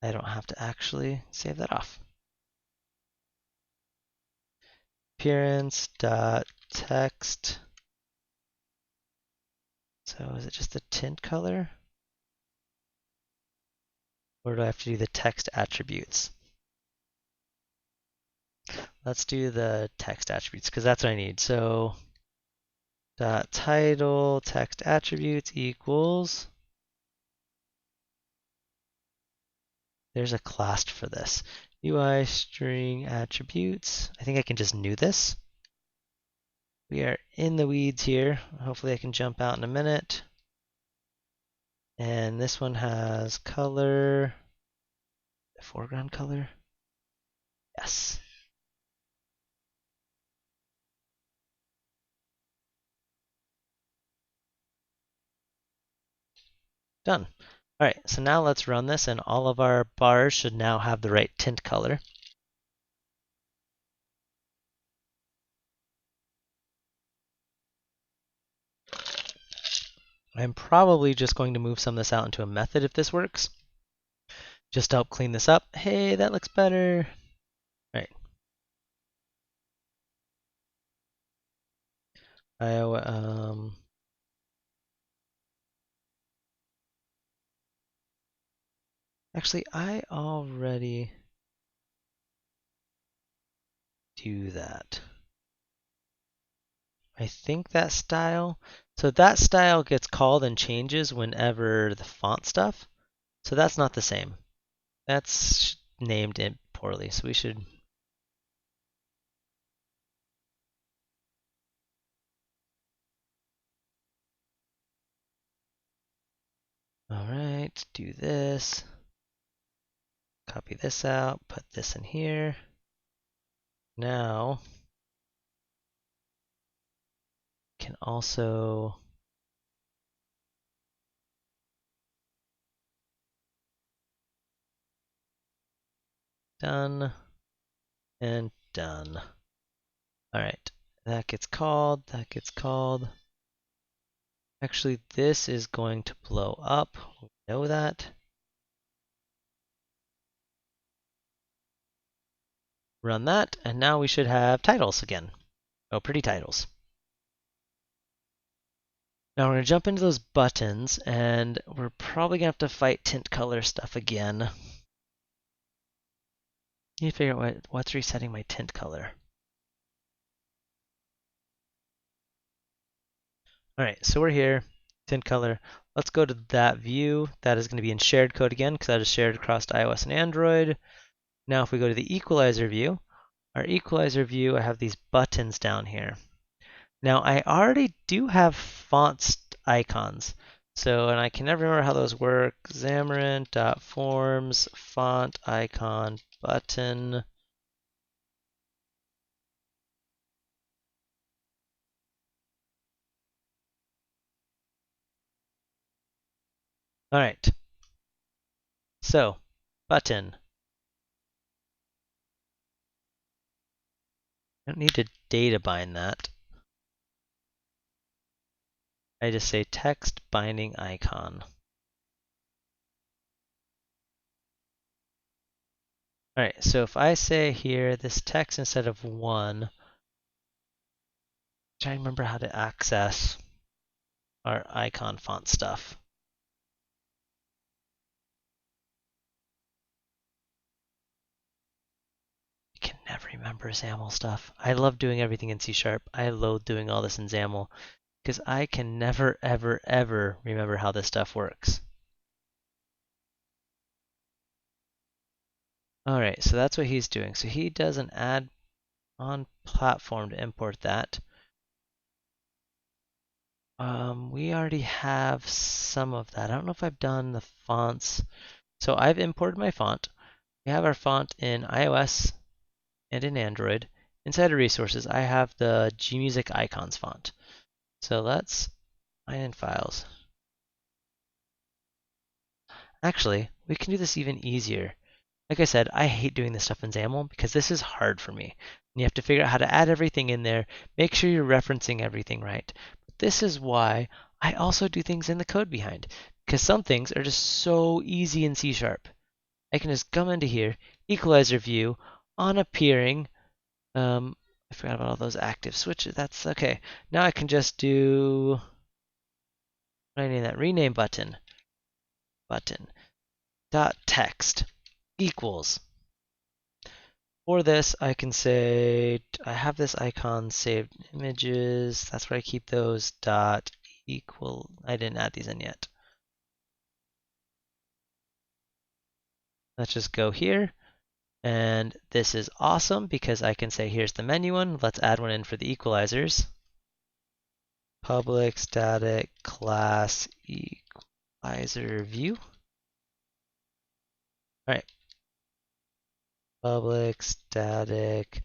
I don't have to actually save that off. Appearance dot text. So is it just the tint color? Or do I have to do the text attributes? Let's do the text attributes because that's what I need. So dot title text attributes equals. There's a class for this. UI string attributes. I think I can just new this. We are in the weeds here. Hopefully I can jump out in a minute. And this one has color, foreground color. Yes. Done. All right, so now let's run this and all of our bars should now have the right tint color. I'm probably just going to move some of this out into a method if this works. Just to help clean this up. Hey, that looks better. All right. Actually, I already do that. I think that style, so that style gets called and changes whenever the font stuff. So that's not the same. That's named it poorly, so we should. All right, do this. Copy this out, put this in here. Now, can also done and done. All right, that gets called, that gets called. Actually, this is going to blow up. We know that. Run that, and now we should have titles again. Oh, pretty titles. Now we're going to jump into those buttons, and we're probably going to have to fight tint color stuff again. Need to figure out what's resetting my tint color. All right, so we're here, tint color. Let's go to that view. That is going to be in shared code again, because that is shared across iOS and Android. Now if we go to the equalizer view, our equalizer view, I have these buttons down here. Now I already do have fonts icons. So, and I can never remember how those work. Xamarin.Forms font icon button. All right. So, button. I don't need to data bind that. I just say text binding icon. All right, so if I say here this text instead of 1, try to remember how to access our icon font stuff. I can never remember XAML stuff. I love doing everything in C#. I loathe doing all this in XAML because I can never, ever, ever remember how this stuff works. All right, so that's what he's doing. So he does an add on platform to import that. We already have some of that. I don't know if I've done the fonts. So I've imported my font. We have our font in iOS and in Android. Inside of resources, I have the gMusic icons font. So let's find in files. Actually, we can do this even easier. Like I said, I hate doing this stuff in XAML because this is hard for me. And you have to figure out how to add everything in there, make sure you're referencing everything right. But this is why I also do things in the code behind, because some things are just so easy in C#. I can just come into here, equalizer view, on appearing. I forgot about all those active switches. That's okay. Now I can just do, what do I name that? Rename button. Button. Dot text equals. For this, I can say, I have this icon saved images. That's where I keep those. Dot equal. I didn't add these in yet. Let's just go here. And this is awesome because I can say, here's the menu one. Let's add one in for the equalizers. Public static class equalizer view. All right. Public static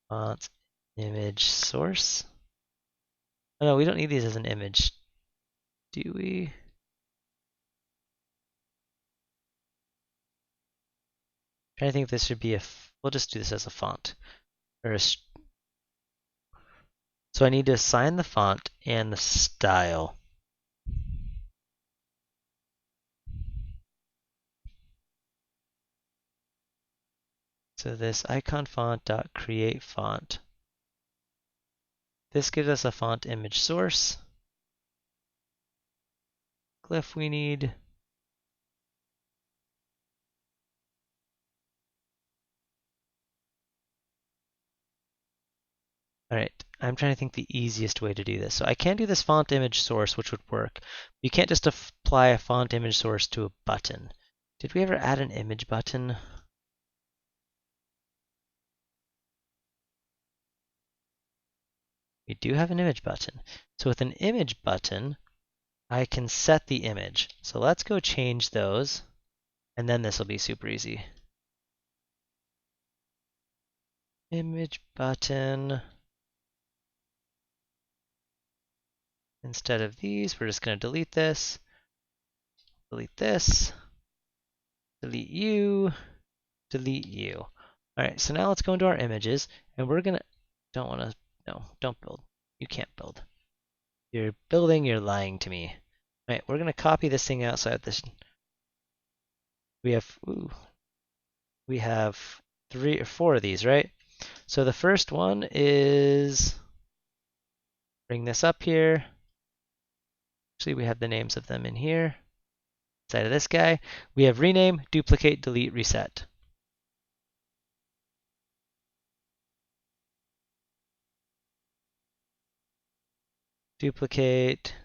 font image source. Oh, no, we don't need these as an image, do we? I'm trying to think if this should be we'll just do this as a font. So I need to assign the font and the style. So this icon font dot create font. This gives us a font image source. Glyph we need. All right, I'm trying to think the easiest way to do this. So I can do this font image source, which would work. You can't just apply a font image source to a button. Did we ever add an image button? We do have an image button. So with an image button, I can set the image. So let's go change those, and then this will be super easy. Image button. Instead of these, we're just going to delete this, delete this, delete you, delete you. All right, so now let's go into our images, and we're going to, no, don't build. You can't build. You're building, you're lying to me. All right, we're going to copy this thing outside this. We have 3 or 4 of these, right? So the first one is, bring this up here. Actually, we have the names of them in here. Inside of this guy, we have rename, duplicate, delete, reset. Duplicate,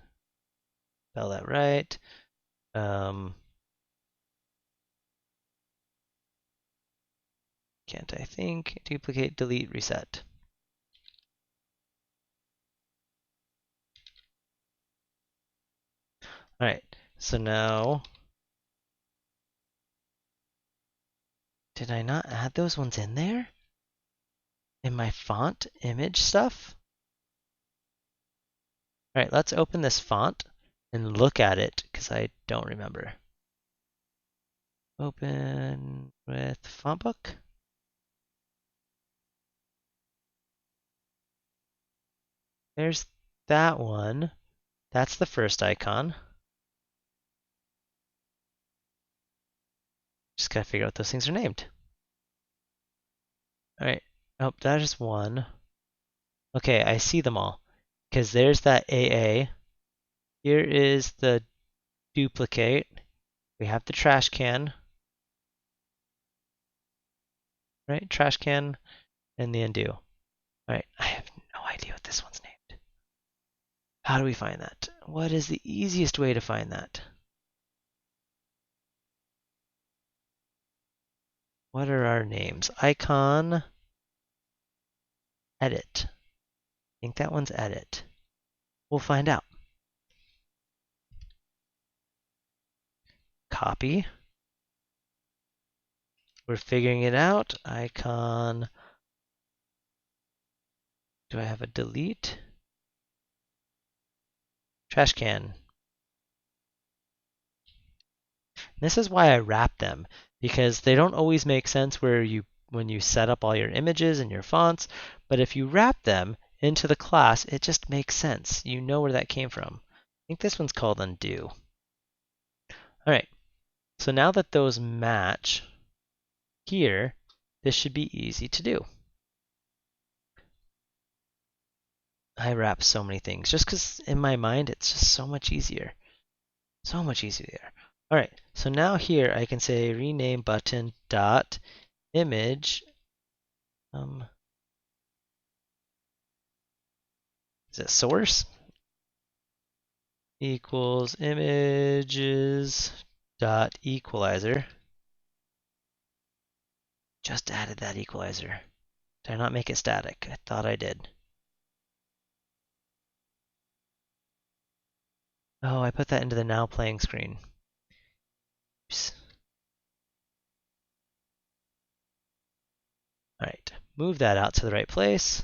spell that right. Can't I think? Duplicate, delete, reset. All right, so now, did I not add those ones in there? In my font image stuff? All right, let's open this font and look at it because I don't remember. Open with font book. There's that one. That's the first icon. Just gotta figure out what those things are named. All right. Oh, that is one. Okay, I see them all. Because there's that AA. Here is the duplicate. We have the trash can. Right? Trash can and the undo. All right. I have no idea what this one's named. How do we find that? What is the easiest way to find that? What are our names? Icon. Edit. I think that one's edit. We'll find out. Copy. We're figuring it out. Icon. Do I have a delete? Trash can. This is why I wrap them, because they don't always make sense when you set up all your images and your fonts, but if you wrap them into the class, it just makes sense. You know where that came from. I think this one's called undo. All right, so now that those match here, this should be easy to do. I wrap so many things just because in my mind it's just so much easier. So much easier. All right, so now here I can say rename button dot image. Is it source? Equals images dot equalizer. Just added that equalizer. Did I not make it static? I thought I did. Oh, I put that into the now playing screen. Oops. All right, move that out to the right place.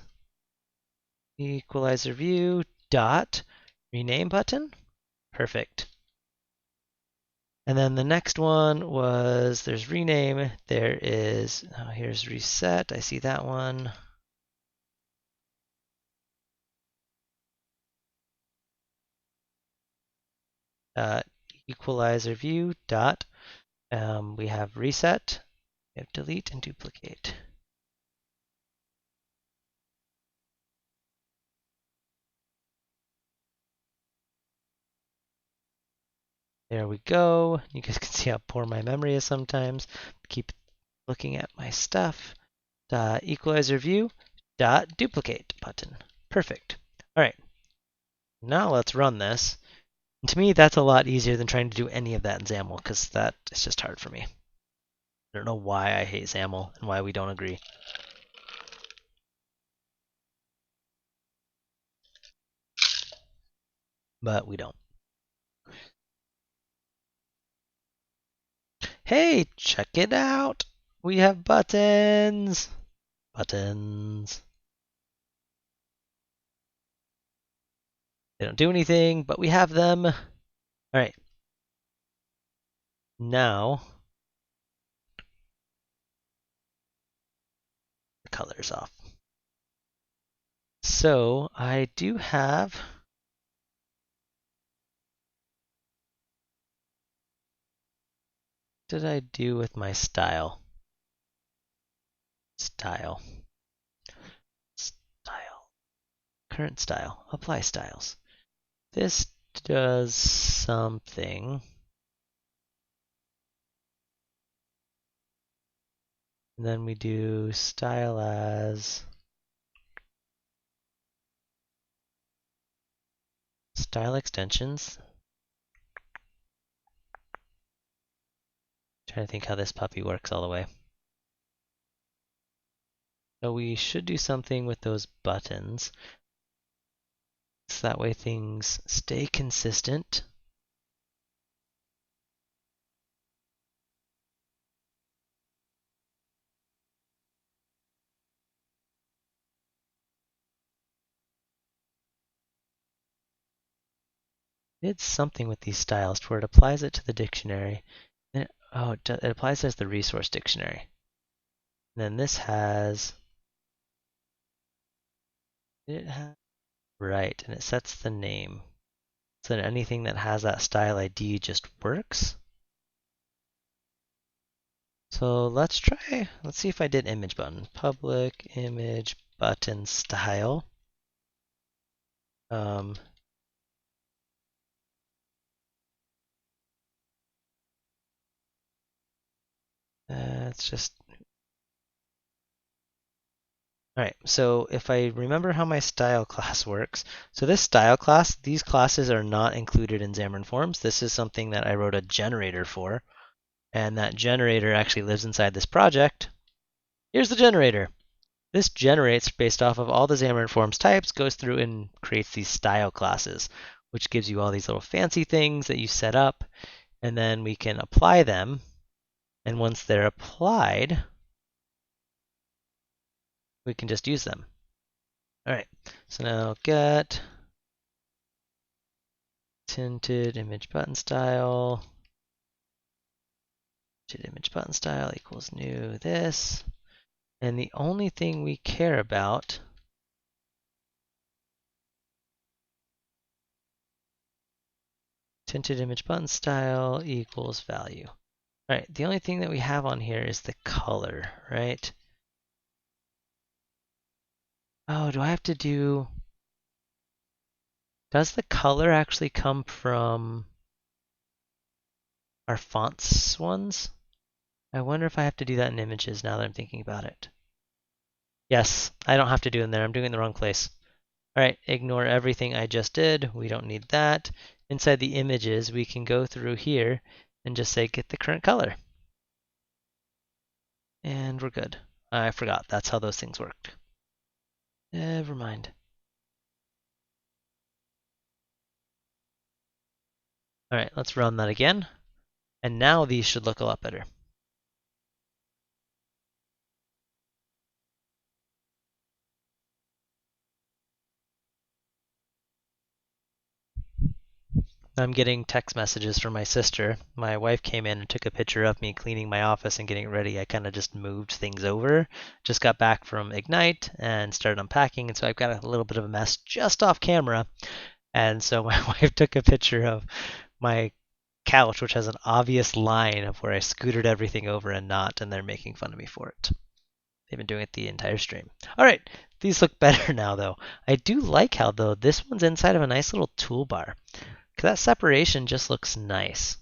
Equalizer view dot rename button. Perfect. And then the next one was there's rename. There is, oh, here's reset. I see that one. Equalizer view dot. We have reset. We have delete and duplicate. There we go. You guys can see how poor my memory is sometimes. Keep looking at my stuff. Equalizer view dot duplicate button. Perfect. All right. Now let's run this. And to me, that's a lot easier than trying to do any of that in XAML because that is just hard for me. I don't know why I hate XAML and why we don't agree. But we don't. Hey, check it out. We have buttons. Buttons. They don't do anything, but we have them. All right. Now, the color's off. So I do have what did I do with my style? Style. Style. Current style. Apply styles. This does something. And then we do style as style extensions. Trying to think how this puppy works all the way. So we should do something with those buttons. So that way things stay consistent. Did something with these styles to where it applies it to the dictionary. And it applies it as the resource dictionary. And then this has, did it have Right, and it sets the name. So then anything that has that style ID just works. So let's see if I did image button. Public image button style. It's just, all right, so if I remember how my style class works, so this style class, these classes are not included in Xamarin.Forms. This is something that I wrote a generator for, and that generator actually lives inside this project. Here's the generator. This generates based off of all the Xamarin.Forms types, goes through and creates these style classes, which gives you all these little fancy things that you set up, and then we can apply them. And once they're applied, we can just use them. All right, so now get tinted image button style. Tinted image button style equals new this. And the only thing we care about tinted image button style equals value. All right, the only thing that we have on here is the color, right? Oh, do I have to do... Does the color actually come from our fonts ones? I wonder if I have to do that in images now that I'm thinking about it. Yes, I don't have to do it in there. I'm doing it in the wrong place. All right, ignore everything I just did. We don't need that. Inside the images, we can go through here and just say get the current color. And we're good. I forgot. That's how those things worked. Never mind. All right, let's run that again. And now these should look a lot better. I'm getting text messages from my sister. My wife came in and took a picture of me cleaning my office and getting ready. I kind of just moved things over. Just got back from Ignite and started unpacking, and so I've got a little bit of a mess just off camera. And so my wife took a picture of my couch, which has an obvious line of where I scooted everything over and not, and they're making fun of me for it. They've been doing it the entire stream. All right, these look better now, though. I do like how, though, this one's inside of a nice little toolbar. Because that separation just looks nice.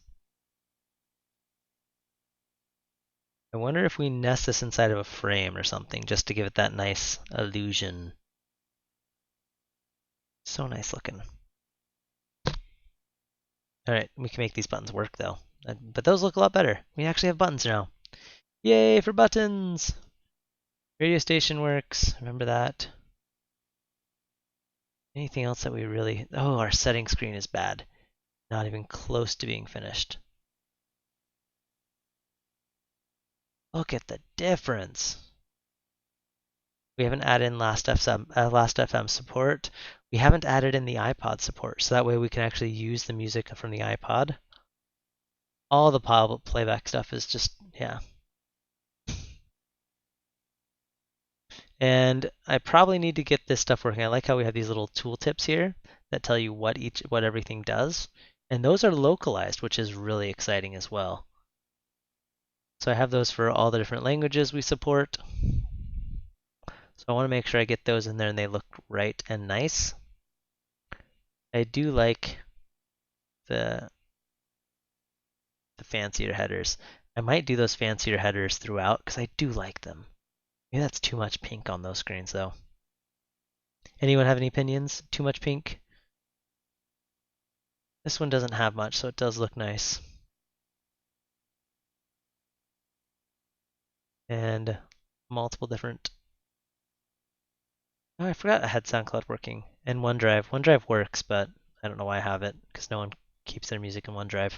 I wonder if we nest this inside of a frame or something, just to give it that nice illusion. So nice looking. All right, we can make these buttons work, though. But those look a lot better. We actually have buttons now. Yay for buttons! Radio station works. Remember that. Anything else that we really... Oh, our setting screen is bad. Not even close to being finished. Look at the difference. We haven't added in Last.fm support. We haven't added in the iPod support, so that way we can actually use the music from the iPod. All the playback stuff is just, yeah. And I probably need to get this stuff working. I like how we have these little tooltips here that tell you what everything does. And those are localized, which is really exciting as well. So I have those for all the different languages we support. So I want to make sure I get those in there and they look right and nice. I do like the fancier headers. I might do those fancier headers throughout because I do like them. Maybe that's too much pink on those screens though. Anyone have any opinions? Too much pink? This one doesn't have much, so it does look nice. And multiple different... Oh, I forgot I had SoundCloud working. And OneDrive. OneDrive works, but I don't know why I have it, because no one keeps their music in OneDrive.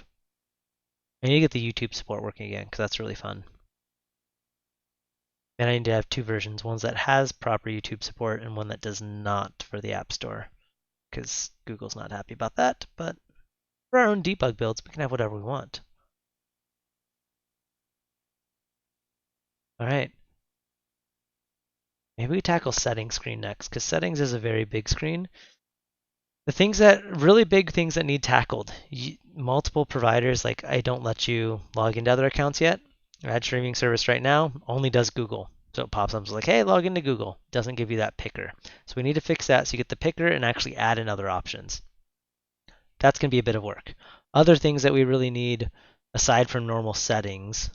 I need to get the YouTube support working again, because that's really fun. And I need to have two versions, one that has proper YouTube support and one that does not for the App Store, because Google's not happy about that, but for our own debug builds, we can have whatever we want. All right. Maybe we tackle settings screen next, because settings is a very big screen, The things that really big things that need tackled. Multiple providers, like I don't let you log into other accounts yet. Ad streaming service right now only does Google. So it pops up like, hey, log into Google. Doesn't give you that picker. So we need to fix that so you get the picker and actually add in other options. That's going to be a bit of work. Other things that we really need, aside from normal settings,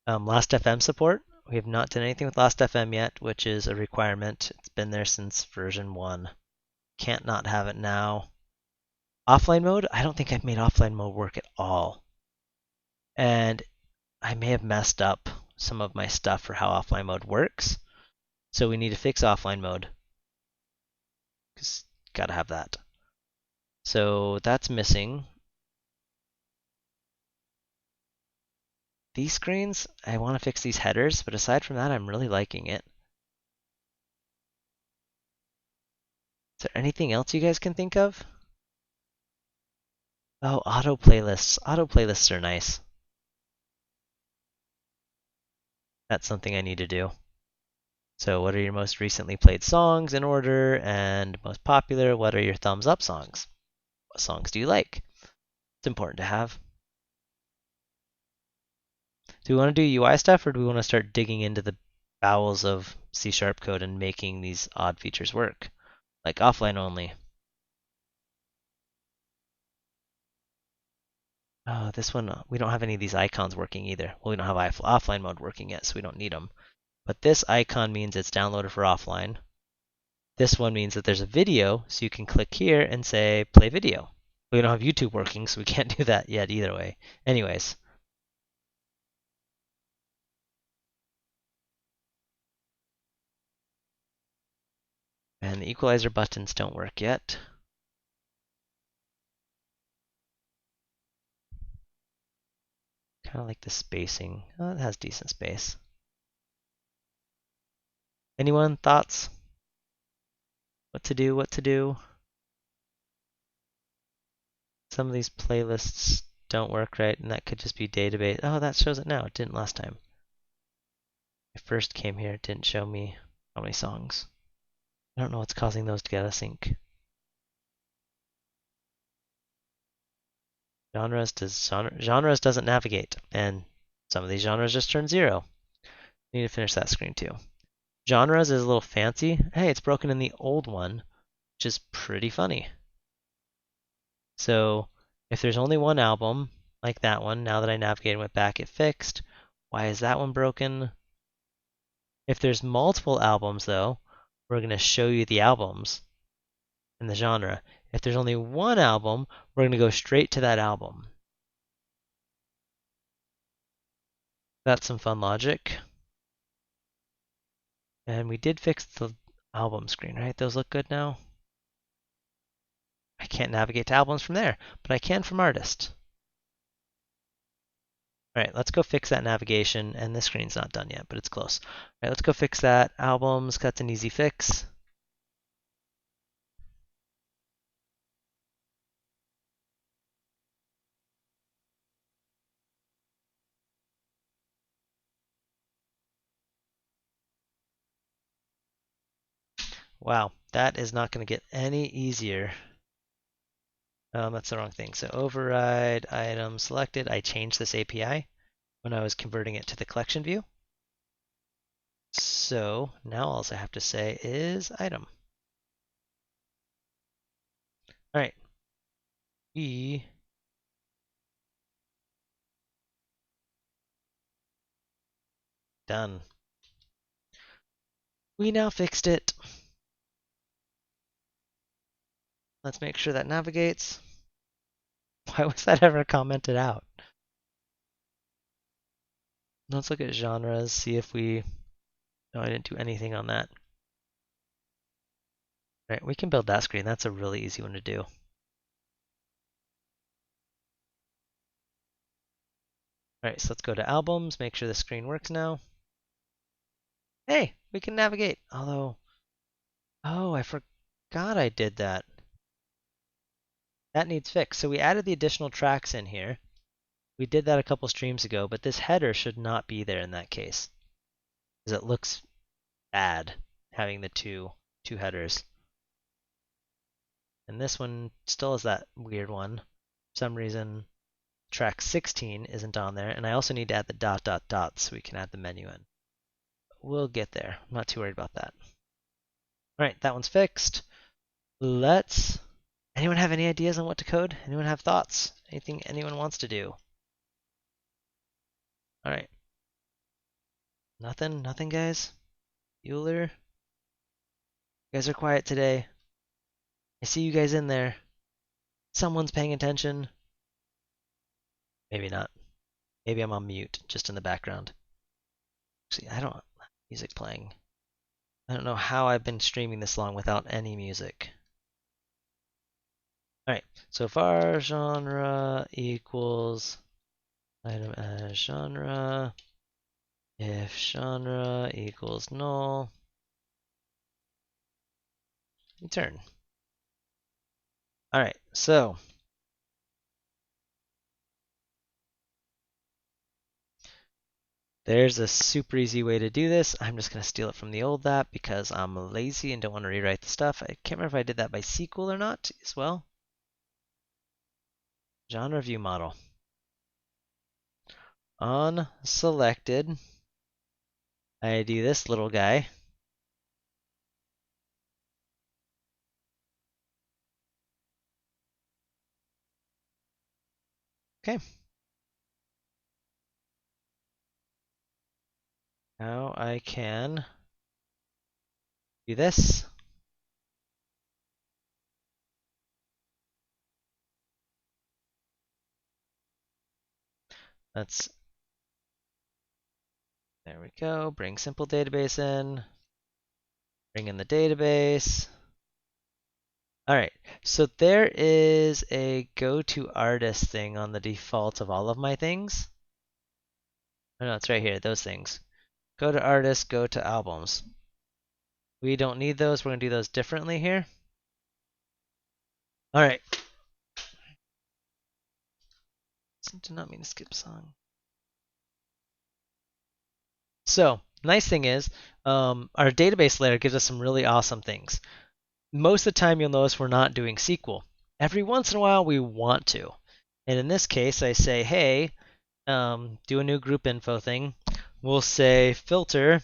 Last.fm support. We have not done anything with Last.fm yet, which is a requirement. It's been there since version 1. Can't not have it now. Offline mode, I don't think I've made offline mode work at all. And I may have messed up some of my stuff for how offline mode works. So we need to fix offline mode. Because gotta have that. So that's missing. These screens, I want to fix these headers, but aside from that, I'm really liking it. Is there anything else you guys can think of? Oh, auto playlists. Auto playlists are nice. That's something I need to do. So what are your most recently played songs in order, and most popular, what are your thumbs up songs? What songs do you like? It's important to have. Do we want to do UI stuff, or do we want to start digging into the bowels of C# code and making these odd features work? Like offline only. Oh, this one, we don't have any of these icons working either. Well, we don't have offline mode working yet, so we don't need them. But this icon means it's downloaded for offline. This one means that there's a video, so you can click here and say, play video. We don't have YouTube working, so we can't do that yet either way. Anyways. And the equalizer buttons don't work yet. Kind of like the spacing. Oh, it has decent space. Anyone? Thoughts? What to do? What to do? Some of these playlists don't work right, and that could just be database. Oh, that shows it now. It didn't last time. I first came here, it didn't show me how many songs. I don't know what's causing those to get out of sync. Genres doesn't navigate, and some of these genres just turn 0. Need to finish that screen too. Genres is a little fancy. Hey, it's broken in the old one, which is pretty funny. So if there's only one album, like that one, now that I navigated and went back, it fixed. Why is that one broken? If there's multiple albums, though, we're going to show you the albums and the genre. If there's only one album, we're going to go straight to that album. That's some fun logic. And we did fix the album screen, right? Those look good now. I can't navigate to albums from there, but I can from artist. All right, let's go fix that navigation, and this screen's not done yet, but it's close. All right, let's go fix that. Albums, that's an easy fix. Wow, that is not going to get any easier. That's the wrong thing. So override item selected. I changed this API when I was converting it to the collection view. So now all I have to say is item. All right. Done. We now fixed it. Let's make sure that navigates. Why was that ever commented out? Let's look at genres, see if we... No, I didn't do anything on that. All right, we can build that screen. That's a really easy one to do. All right, so let's go to albums, make sure the screen works now. Hey, we can navigate. Although, oh, I forgot I did that. That needs fixed. So we added the additional tracks in here. We did that a couple streams ago, but this header should not be there in that case, because it looks bad having the two headers. And this one still is that weird one. For some reason, track 16 isn't on there. And I also need to add the dot dot dot so we can add the menu in. We'll get there. I'm not too worried about that. All right, that one's fixed. Anyone have any ideas on what to code? Anyone have thoughts? Anything anyone wants to do? All right. Nothing, guys? Bueller? You guys are quiet today. I see you guys in there. Someone's paying attention. Maybe not. Maybe I'm on mute, just in the background. Actually, I don't have music playing. I don't know how I've been streaming this long without any music. Alright, so far genre equals item as genre. If genre equals null, return. Alright, so there's a super easy way to do this. I'm just going to steal it from the old app because I'm lazy and don't want to rewrite the stuff. I can't remember if I did that by SQL or not as well. Genre view model. On selected, I do this little guy. Okay. Now I can do this. There we go. Bring simple database in. Bring in the database. All right, so there is a go to artist thing on the default of all of my things. Oh no, it's right here, those things. Go to artists, go to albums. We don't need those, we're gonna do those differently here. All right. Did not mean to skip song. So, nice thing is, our database layer gives us some really awesome things. Most of the time you'll notice we're not doing SQL. Every once in a while we want to. And in this case, I say, hey, do a new group info thing. We'll say filter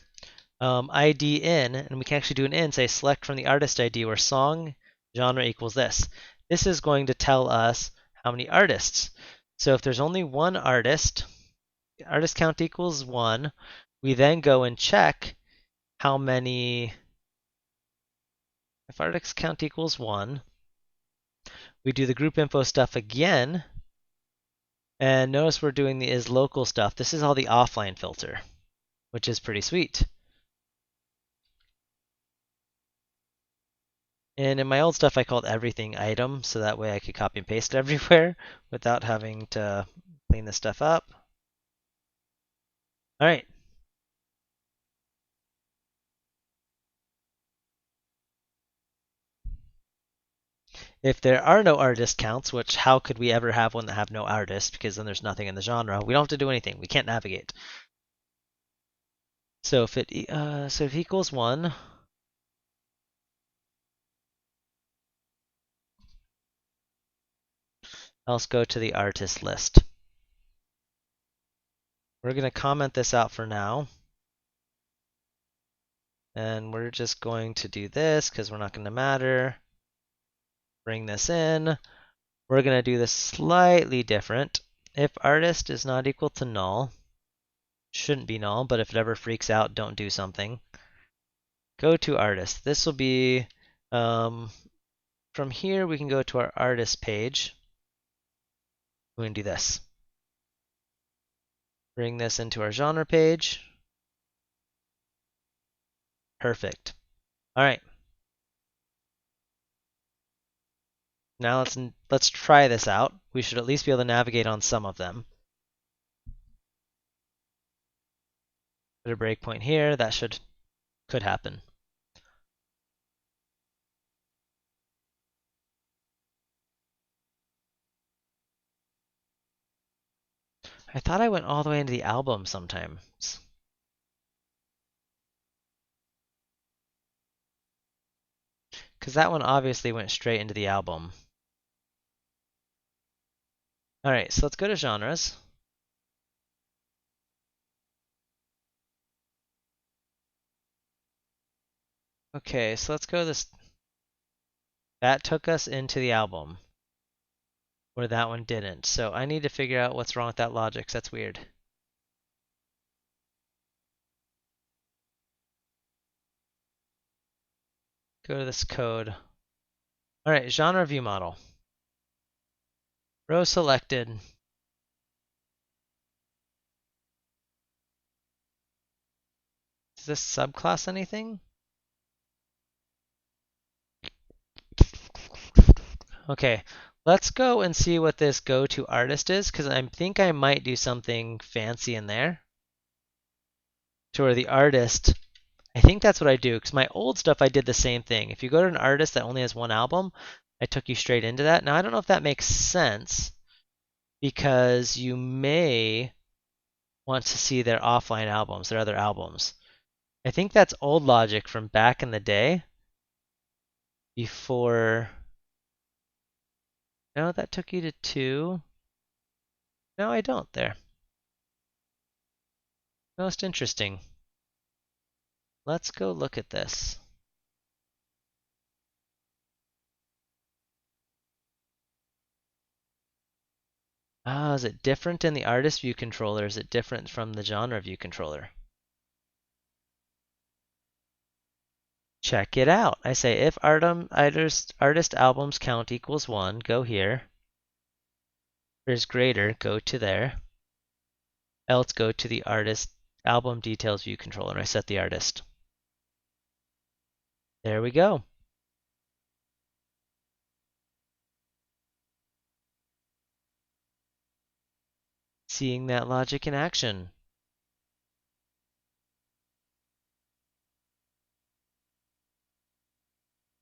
ID in, and we can actually do an in, say select from the artist ID where song genre equals this. This is going to tell us how many artists. So if there's only one artist, artist count equals 1, we then go and check how many, if artist count equals 1, we do the group info stuff again, and notice we're doing the is local stuff. This is all the offline filter, which is pretty sweet. And in my old stuff, I called everything item, so that way I could copy and paste it everywhere without having to clean this stuff up. All right. If there are no artist counts, which how could we ever have one that have no artist? Because then there's nothing in the genre. We don't have to do anything. We can't navigate. So if it equals 1, let's go to the artist list. We're going to comment this out for now. And we're just going to do this because we're not going to matter. Bring this in. We're going to do this slightly different. If artist is not equal to null, shouldn't be null, but if it ever freaks out, don't do something. Go to artist. This will be, from here we can go to our artist page. We're going to do this. Bring this into our genre page. Perfect. All right. Now let's try this out. We should at least be able to navigate on some of them. Put a breakpoint here. That could happen. I thought I went all the way into the album sometimes. because that one obviously went straight into the album. All right, so let's go to genres. Okay, so let's go this. That took us into the album, where that one didn't. So I need to figure out what's wrong with that logic, 'cause that's weird. Go to this code. All right, genre view model. Row selected. Is this subclass anything? Okay, let's go and see what this go to artist is, because I think I might do something fancy in there. To where the artist, I think that's what I do, because my old stuff I did the same thing. If you go to an artist that only has one album, I took you straight into that. Now I don't know if that makes sense, because you may want to see their offline albums, their other albums. I think that's old logic from back in the day before. No, that took you to 2. No, I don't there. Most interesting. Let's go look at this. Ah, is it different in the artist view controller? Is it different from the genre view controller? Check it out. I say if artist albums count equals 1, go here. If there's greater, go to there. Else go to the artist album details view controller, and I set the artist. There we go. Seeing that logic in action.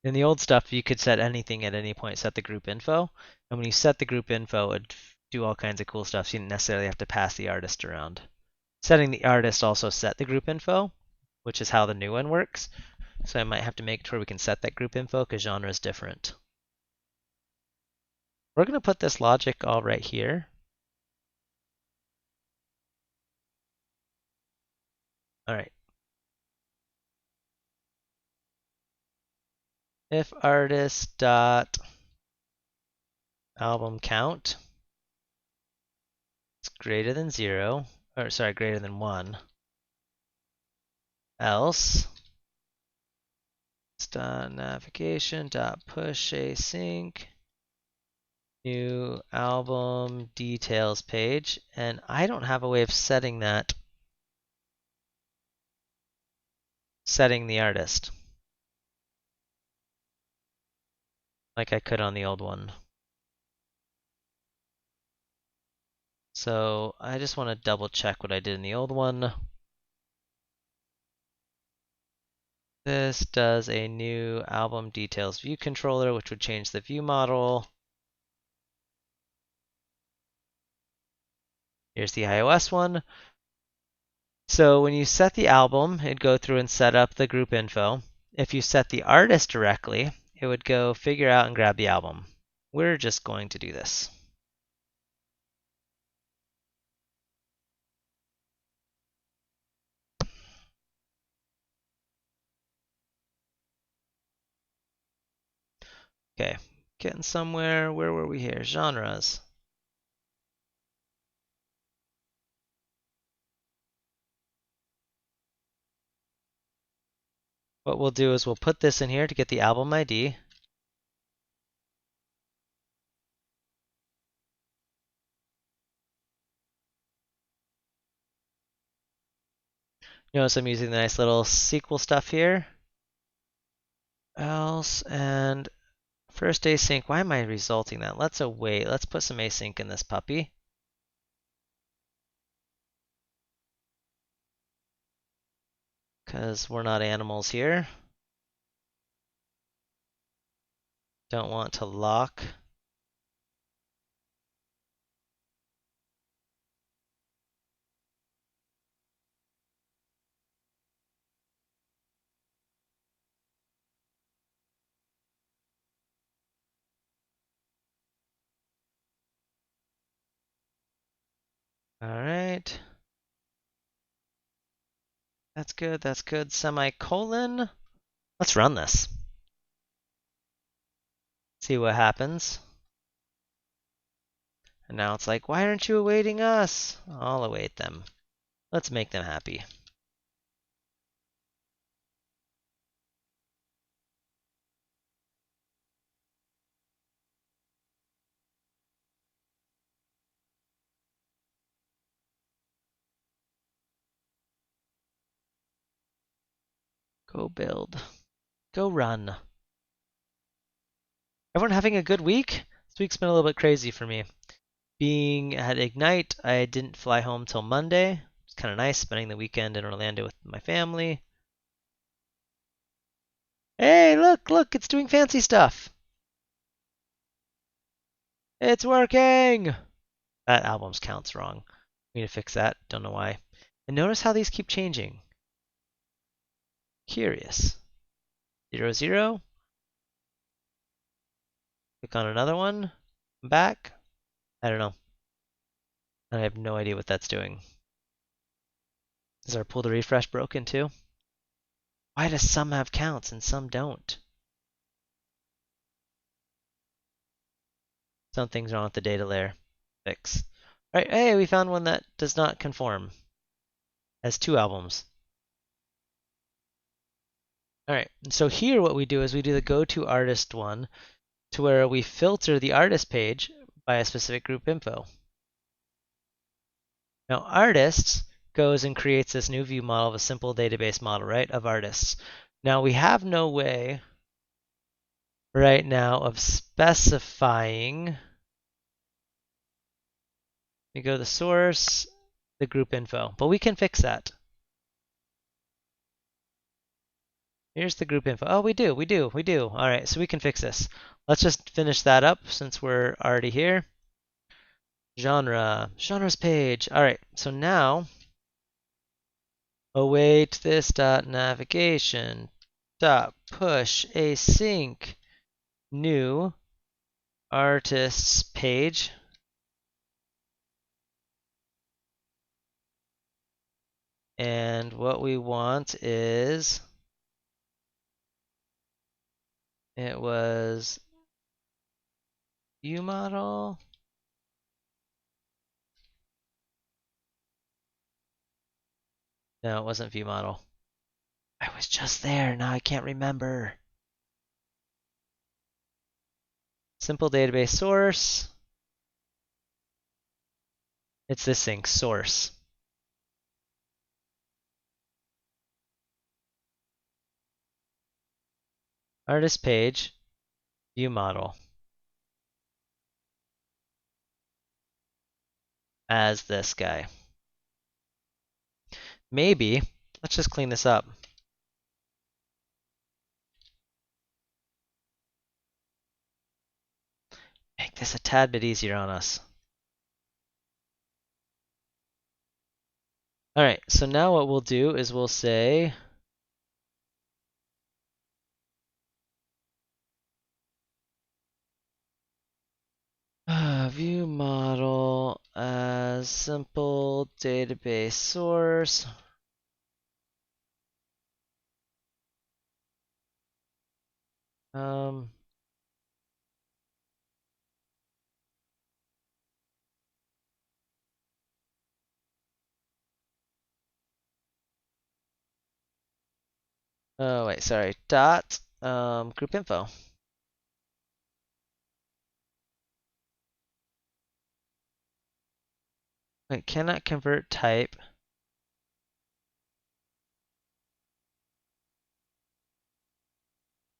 In the old stuff, you could set anything at any point, set the group info. And when you set the group info, it would do all kinds of cool stuff. So you didn't necessarily have to pass the artist around. Setting the artist also set the group info, which is how the new one works. So I might have to make it where we can set that group info because genre is different. We're going to put this logic all right here. All right. If artist dot album count is greater than 0, or sorry, greater than 1, else dot navigation dot push async new album details page, and I don't have a way of setting that, setting the artist like I could on the old one. So I just want to double check what I did in the old one. This does a new album details view controller, which would change the view model. Here's the iOS one. So when you set the album, it'd go through and set up the group info. If you set the artist directly, it would go figure out and grab the album. We're just going to do this. Okay, getting somewhere. Where were we here? Genres. What we'll do is we'll put this in here to get the album ID. Notice I'm using the nice little SQL stuff here. Else and first async. Why am I resulting that? Let's await. Let's put some async in this puppy. Because we're not animals here. Don't want to lock. All right. That's good. That's good. Semicolon. Let's run this. See what happens. And now it's like, why aren't you awaiting us? I'll await them. Let's make them happy. Go build. Go run. Everyone having a good week? This week's been a little bit crazy for me. Being at Ignite, I didn't fly home till Monday. It's kind of nice spending the weekend in Orlando with my family. Hey, look, it's doing fancy stuff. It's working! That album's count's wrong. We need to fix that. Don't know why. And notice how these keep changing. Curious. 0, 0. Click on another one. Back. I don't know. I have no idea what that's doing. Is our pull to refresh broken too? Why does some have counts and some don't? Something's wrong with the data layer. Fix. All right, hey, we found one that does not conform. Has 2 albums. All right, and so here what we do is we do the go to artist one to where we filter the artist page by a specific group info. Now artists goes and creates this new view model of a simple database model, right, of artists. Now we have no way right now of specifying. We go to the source, the group info, but we can fix that. Here's the group info. Oh, we do. All right, so we can fix this. Let's just finish that up since we're already here. Genres page. All right, so now await this dot navigation dot push async new artists page. And what we want is, it was view model. No, it wasn't view model. I was just there, now I can't remember. Simple database source. It's this thing, source. Artist page, view model. As this guy. Maybe, let's just clean this up. Make this a tad bit easier on us. All right, so now what we'll do is we'll say view model as simple database source. Oh wait, sorry. Dot group info. Wait, cannot convert type.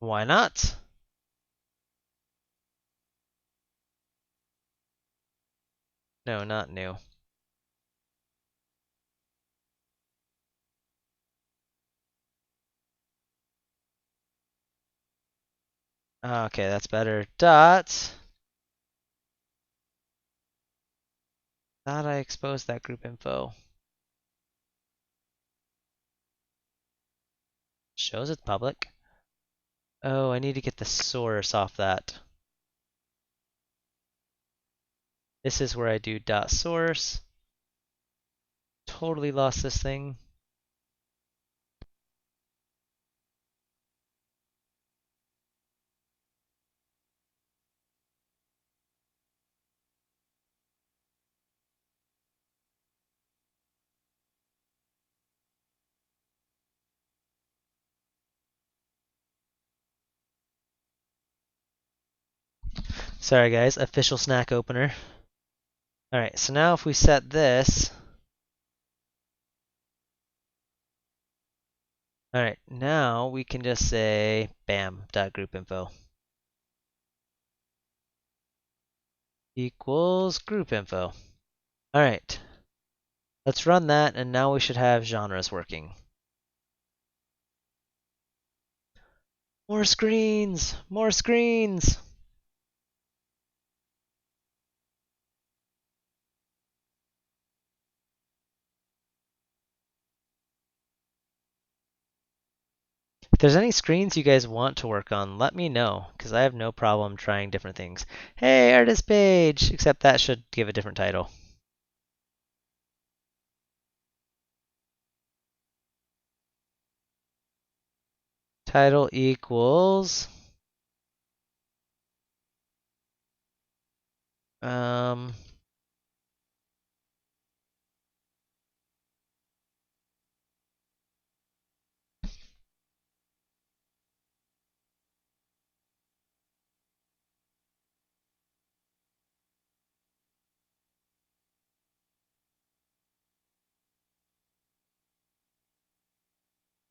Why not? No, not new. Okay, that's better. Dot. Thought I exposed that group info. Shows it's public. Oh, I need to get the source off that. This is where I do dot source. Totally lost this thing. Sorry guys, official snack opener. Alright, so now if we set this. Alright, now we can just say bam.groupinfo equals groupinfo. Alright, let's run that and now we should have genres working. More screens! More screens! If there's any screens you guys want to work on, let me know, because I have no problem trying different things. Hey, artist page! Except that should give a different title. Title equals um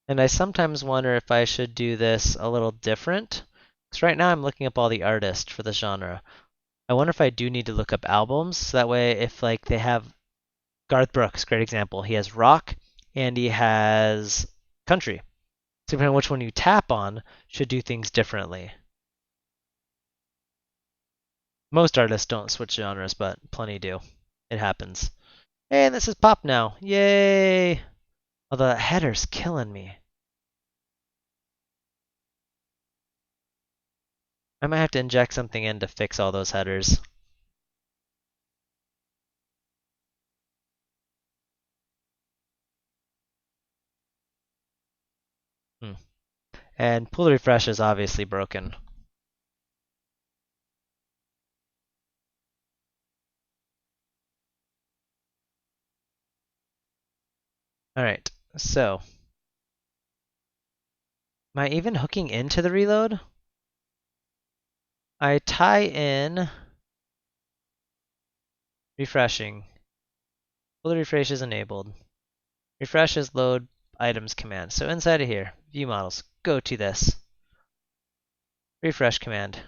and I sometimes wonder if I should do this a little different. Because right now I'm looking up all the artists for the genre. I wonder if I do need to look up albums, so that way if like they have Garth Brooks, great example. He has rock and he has country. So depending on which one you tap on, should do things differently. Most artists don't switch genres, but plenty do. It happens. Hey, this is pop now. Yay! Although that header's killing me. I might have to inject something in to fix all those headers. And pull refresh is obviously broken. Alright, so. Am I even hooking into the reload? I tie in refreshing. Pull refresh is enabled. Refresh is load items command. So inside of here, view models, go to this. Refresh command.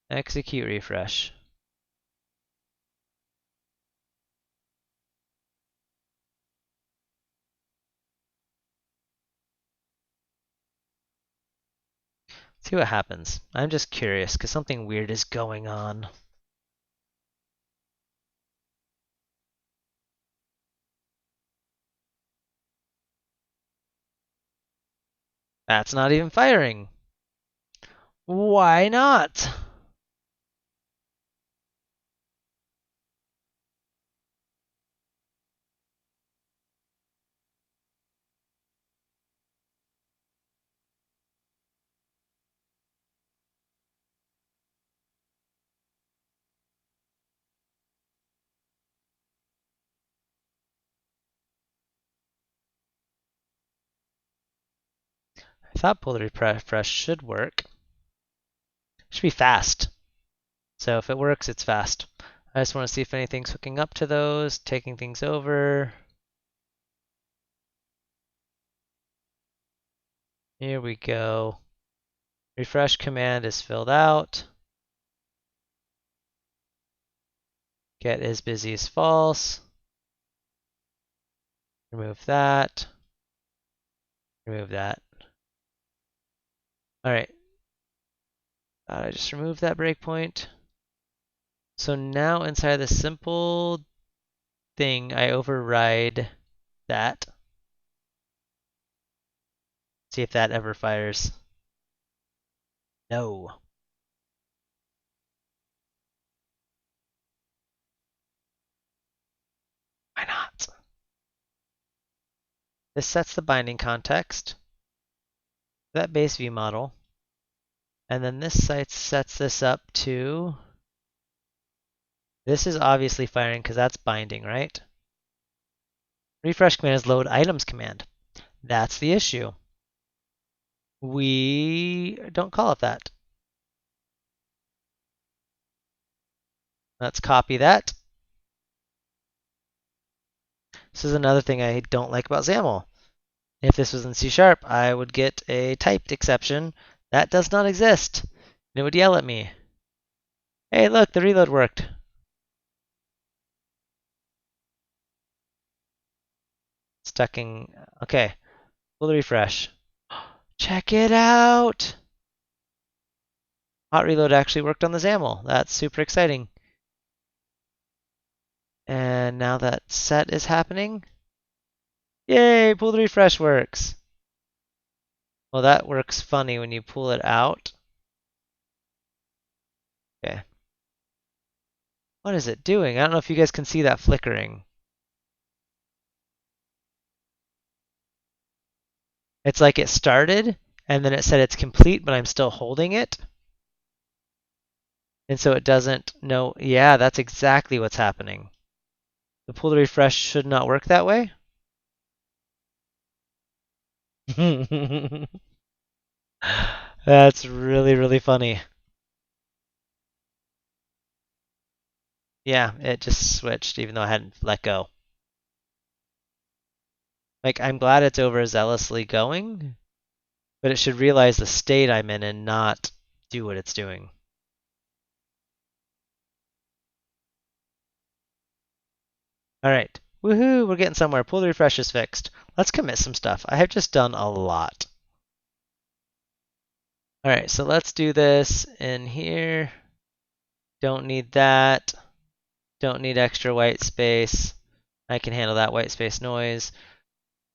Execute refresh. See what happens. I'm just curious because something weird is going on. That's not even firing. Why not? I thought pull refresh should work. Should be fast. So if it works, it's fast. I just want to see if anything's hooking up to those, taking things over. Here we go. Refresh command is filled out. Get is busy as false. Remove that. Remove that. All right. I just removed that breakpoint. So now inside the simple thing, I override that. See if that ever fires. No. This sets the binding context, that base view model, and then this site sets this up to, this is obviously firing because that's binding, right? Refresh command is load items command. That's the issue. We don't call it that. Let's copy that. This is another thing I don't like about XAML. If this was in C#, I would get a typed exception. That does not exist. And it would yell at me. Hey, look, the reload worked. Stucking. Okay, we'll refresh. Check it out! Hot reload actually worked on the XAML. That's super exciting. And now that set is happening, yay, pull the refresh works. Well, that works funny when you pull it out. Okay. What is it doing? I don't know if you guys can see that flickering. It's like it started, and then it said it's complete, but I'm still holding it. And so it doesn't know. Yeah, that's exactly what's happening. The pull to refresh should not work that way. That's really, really funny. Yeah, it just switched even though I hadn't let go. Like, I'm glad it's overzealously going, but it should realize the state I'm in and not do what it's doing. All right, woohoo, we're getting somewhere. Pull the refresh is fixed. Let's commit some stuff. I have just done a lot. All right, so let's do this in here. Don't need that. Don't need extra white space. I can handle that white space noise.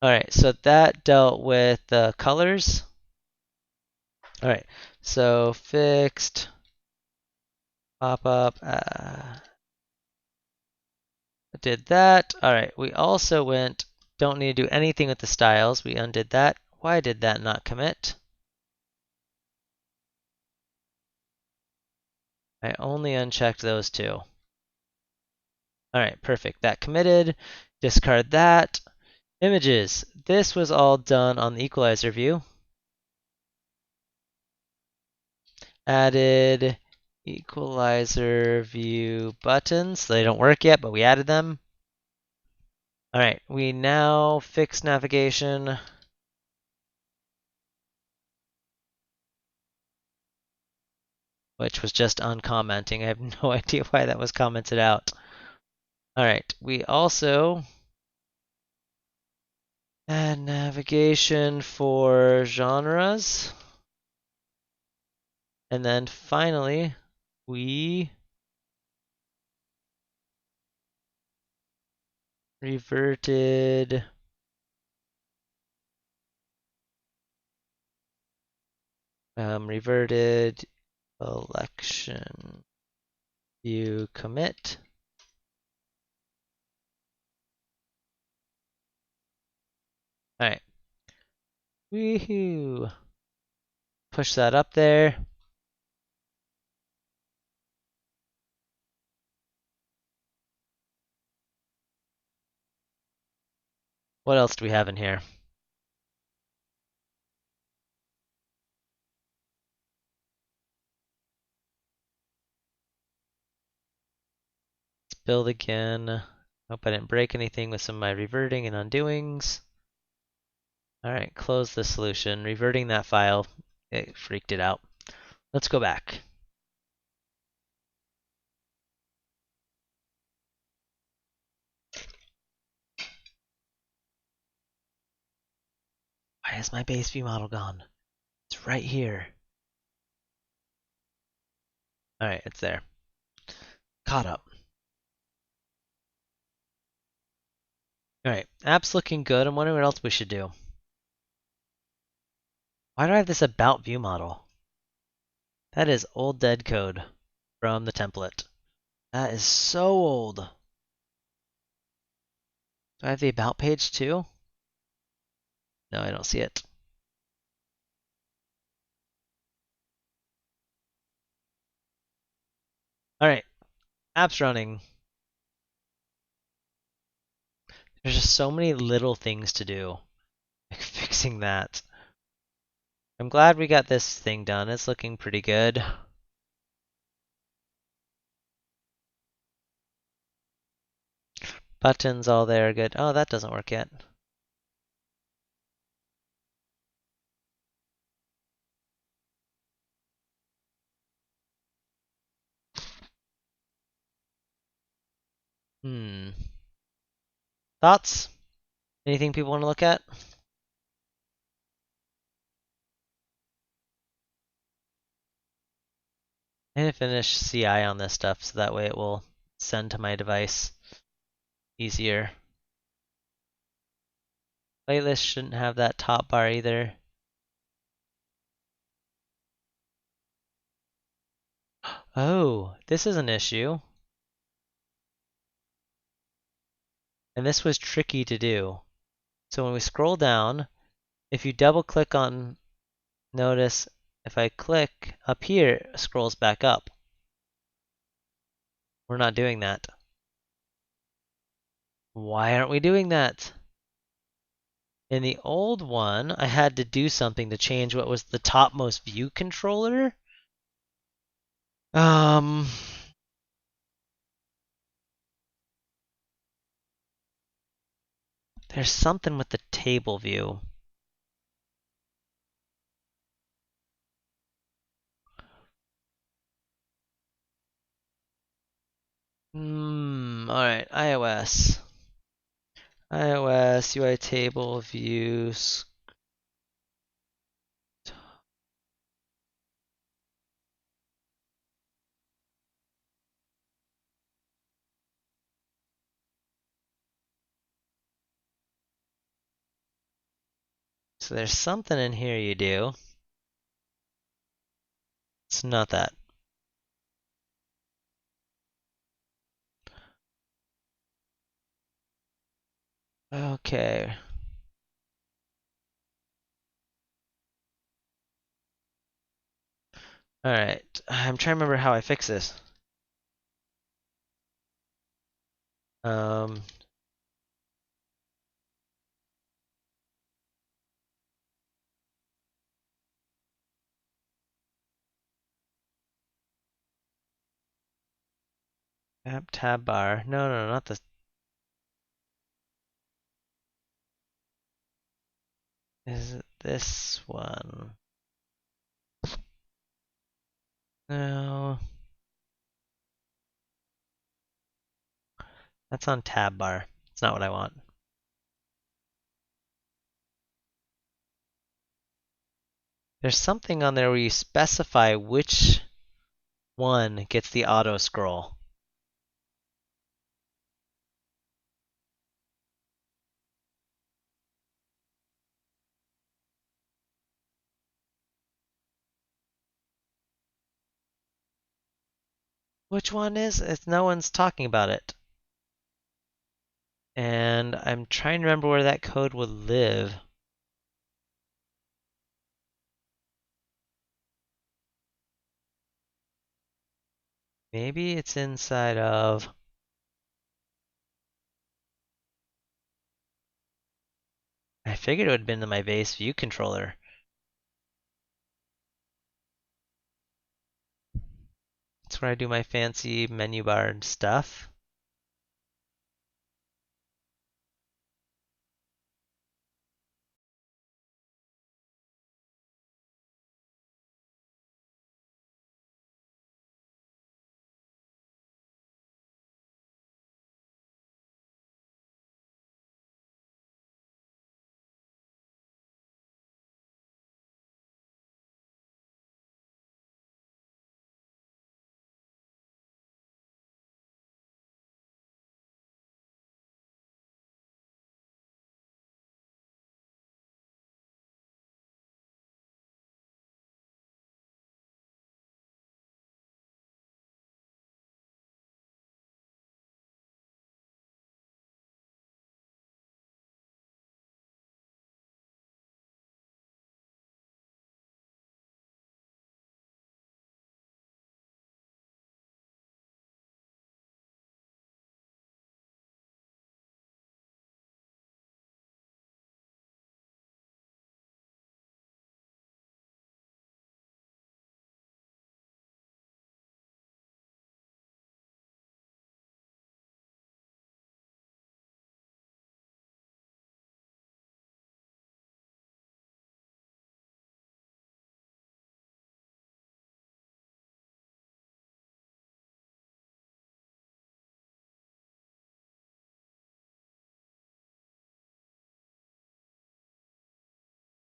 All right, so that dealt with the colors. All right, so fixed, pop up, did that. All right, we also went, don't need to do anything with the styles. We undid that. Why did that not commit? I only unchecked those two. All right, perfect. That committed. Discard that. Images. This was all done on the equalizer view. Added equalizer view buttons. They don't work yet, but we added them. All right, we now fix navigation. Which was just uncommenting. I have no idea why that was commented out. All right, we also add navigation for genres. And then finally, we reverted election view commit. All right. Woohoo! Push that up there. What else do we have in here? Let's build again. Hope I didn't break anything with some of my reverting and undoings. All right, close the solution. Reverting that file, it freaked it out. Let's go back. Why is my base view model gone? It's right here. All right, it's there. Caught up. All right, app's looking good. I'm wondering what else we should do. Why do I have this about view model? That is old dead code from the template. That is so old. Do I have the about page too? No, I don't see it. All right, app's running. There's just so many little things to do, like fixing that. I'm glad we got this thing done. It's looking pretty good. Buttons all there, good. Oh, that doesn't work yet. Thoughts? Anything people want to look at? I'm gonna finish CI on this stuff so that way it will send to my device easier. Playlist shouldn't have that top bar either. Oh, this is an issue. And this was tricky to do. So when we scroll down, if you double click on, notice if I click up here, it scrolls back up. We're not doing that. Why aren't we doing that? In the old one, I had to do something to change what was the topmost view controller. There's something with the table view. Alright, iOS. iOS, UI table, views. So there's something in here you do. It's not that. Okay. Alright, I'm trying to remember how I fix this. Um, app tab bar. No, not this. Is it this one? No. That's on tab bar. It's not what I want. There's something on there where you specify which one gets the auto scroll. Which one is? It's no one's talking about it. And I'm trying to remember where that code would live. Maybe it's inside of. I figured it would have been in my base view controller. That's where I do my fancy menu bar and stuff.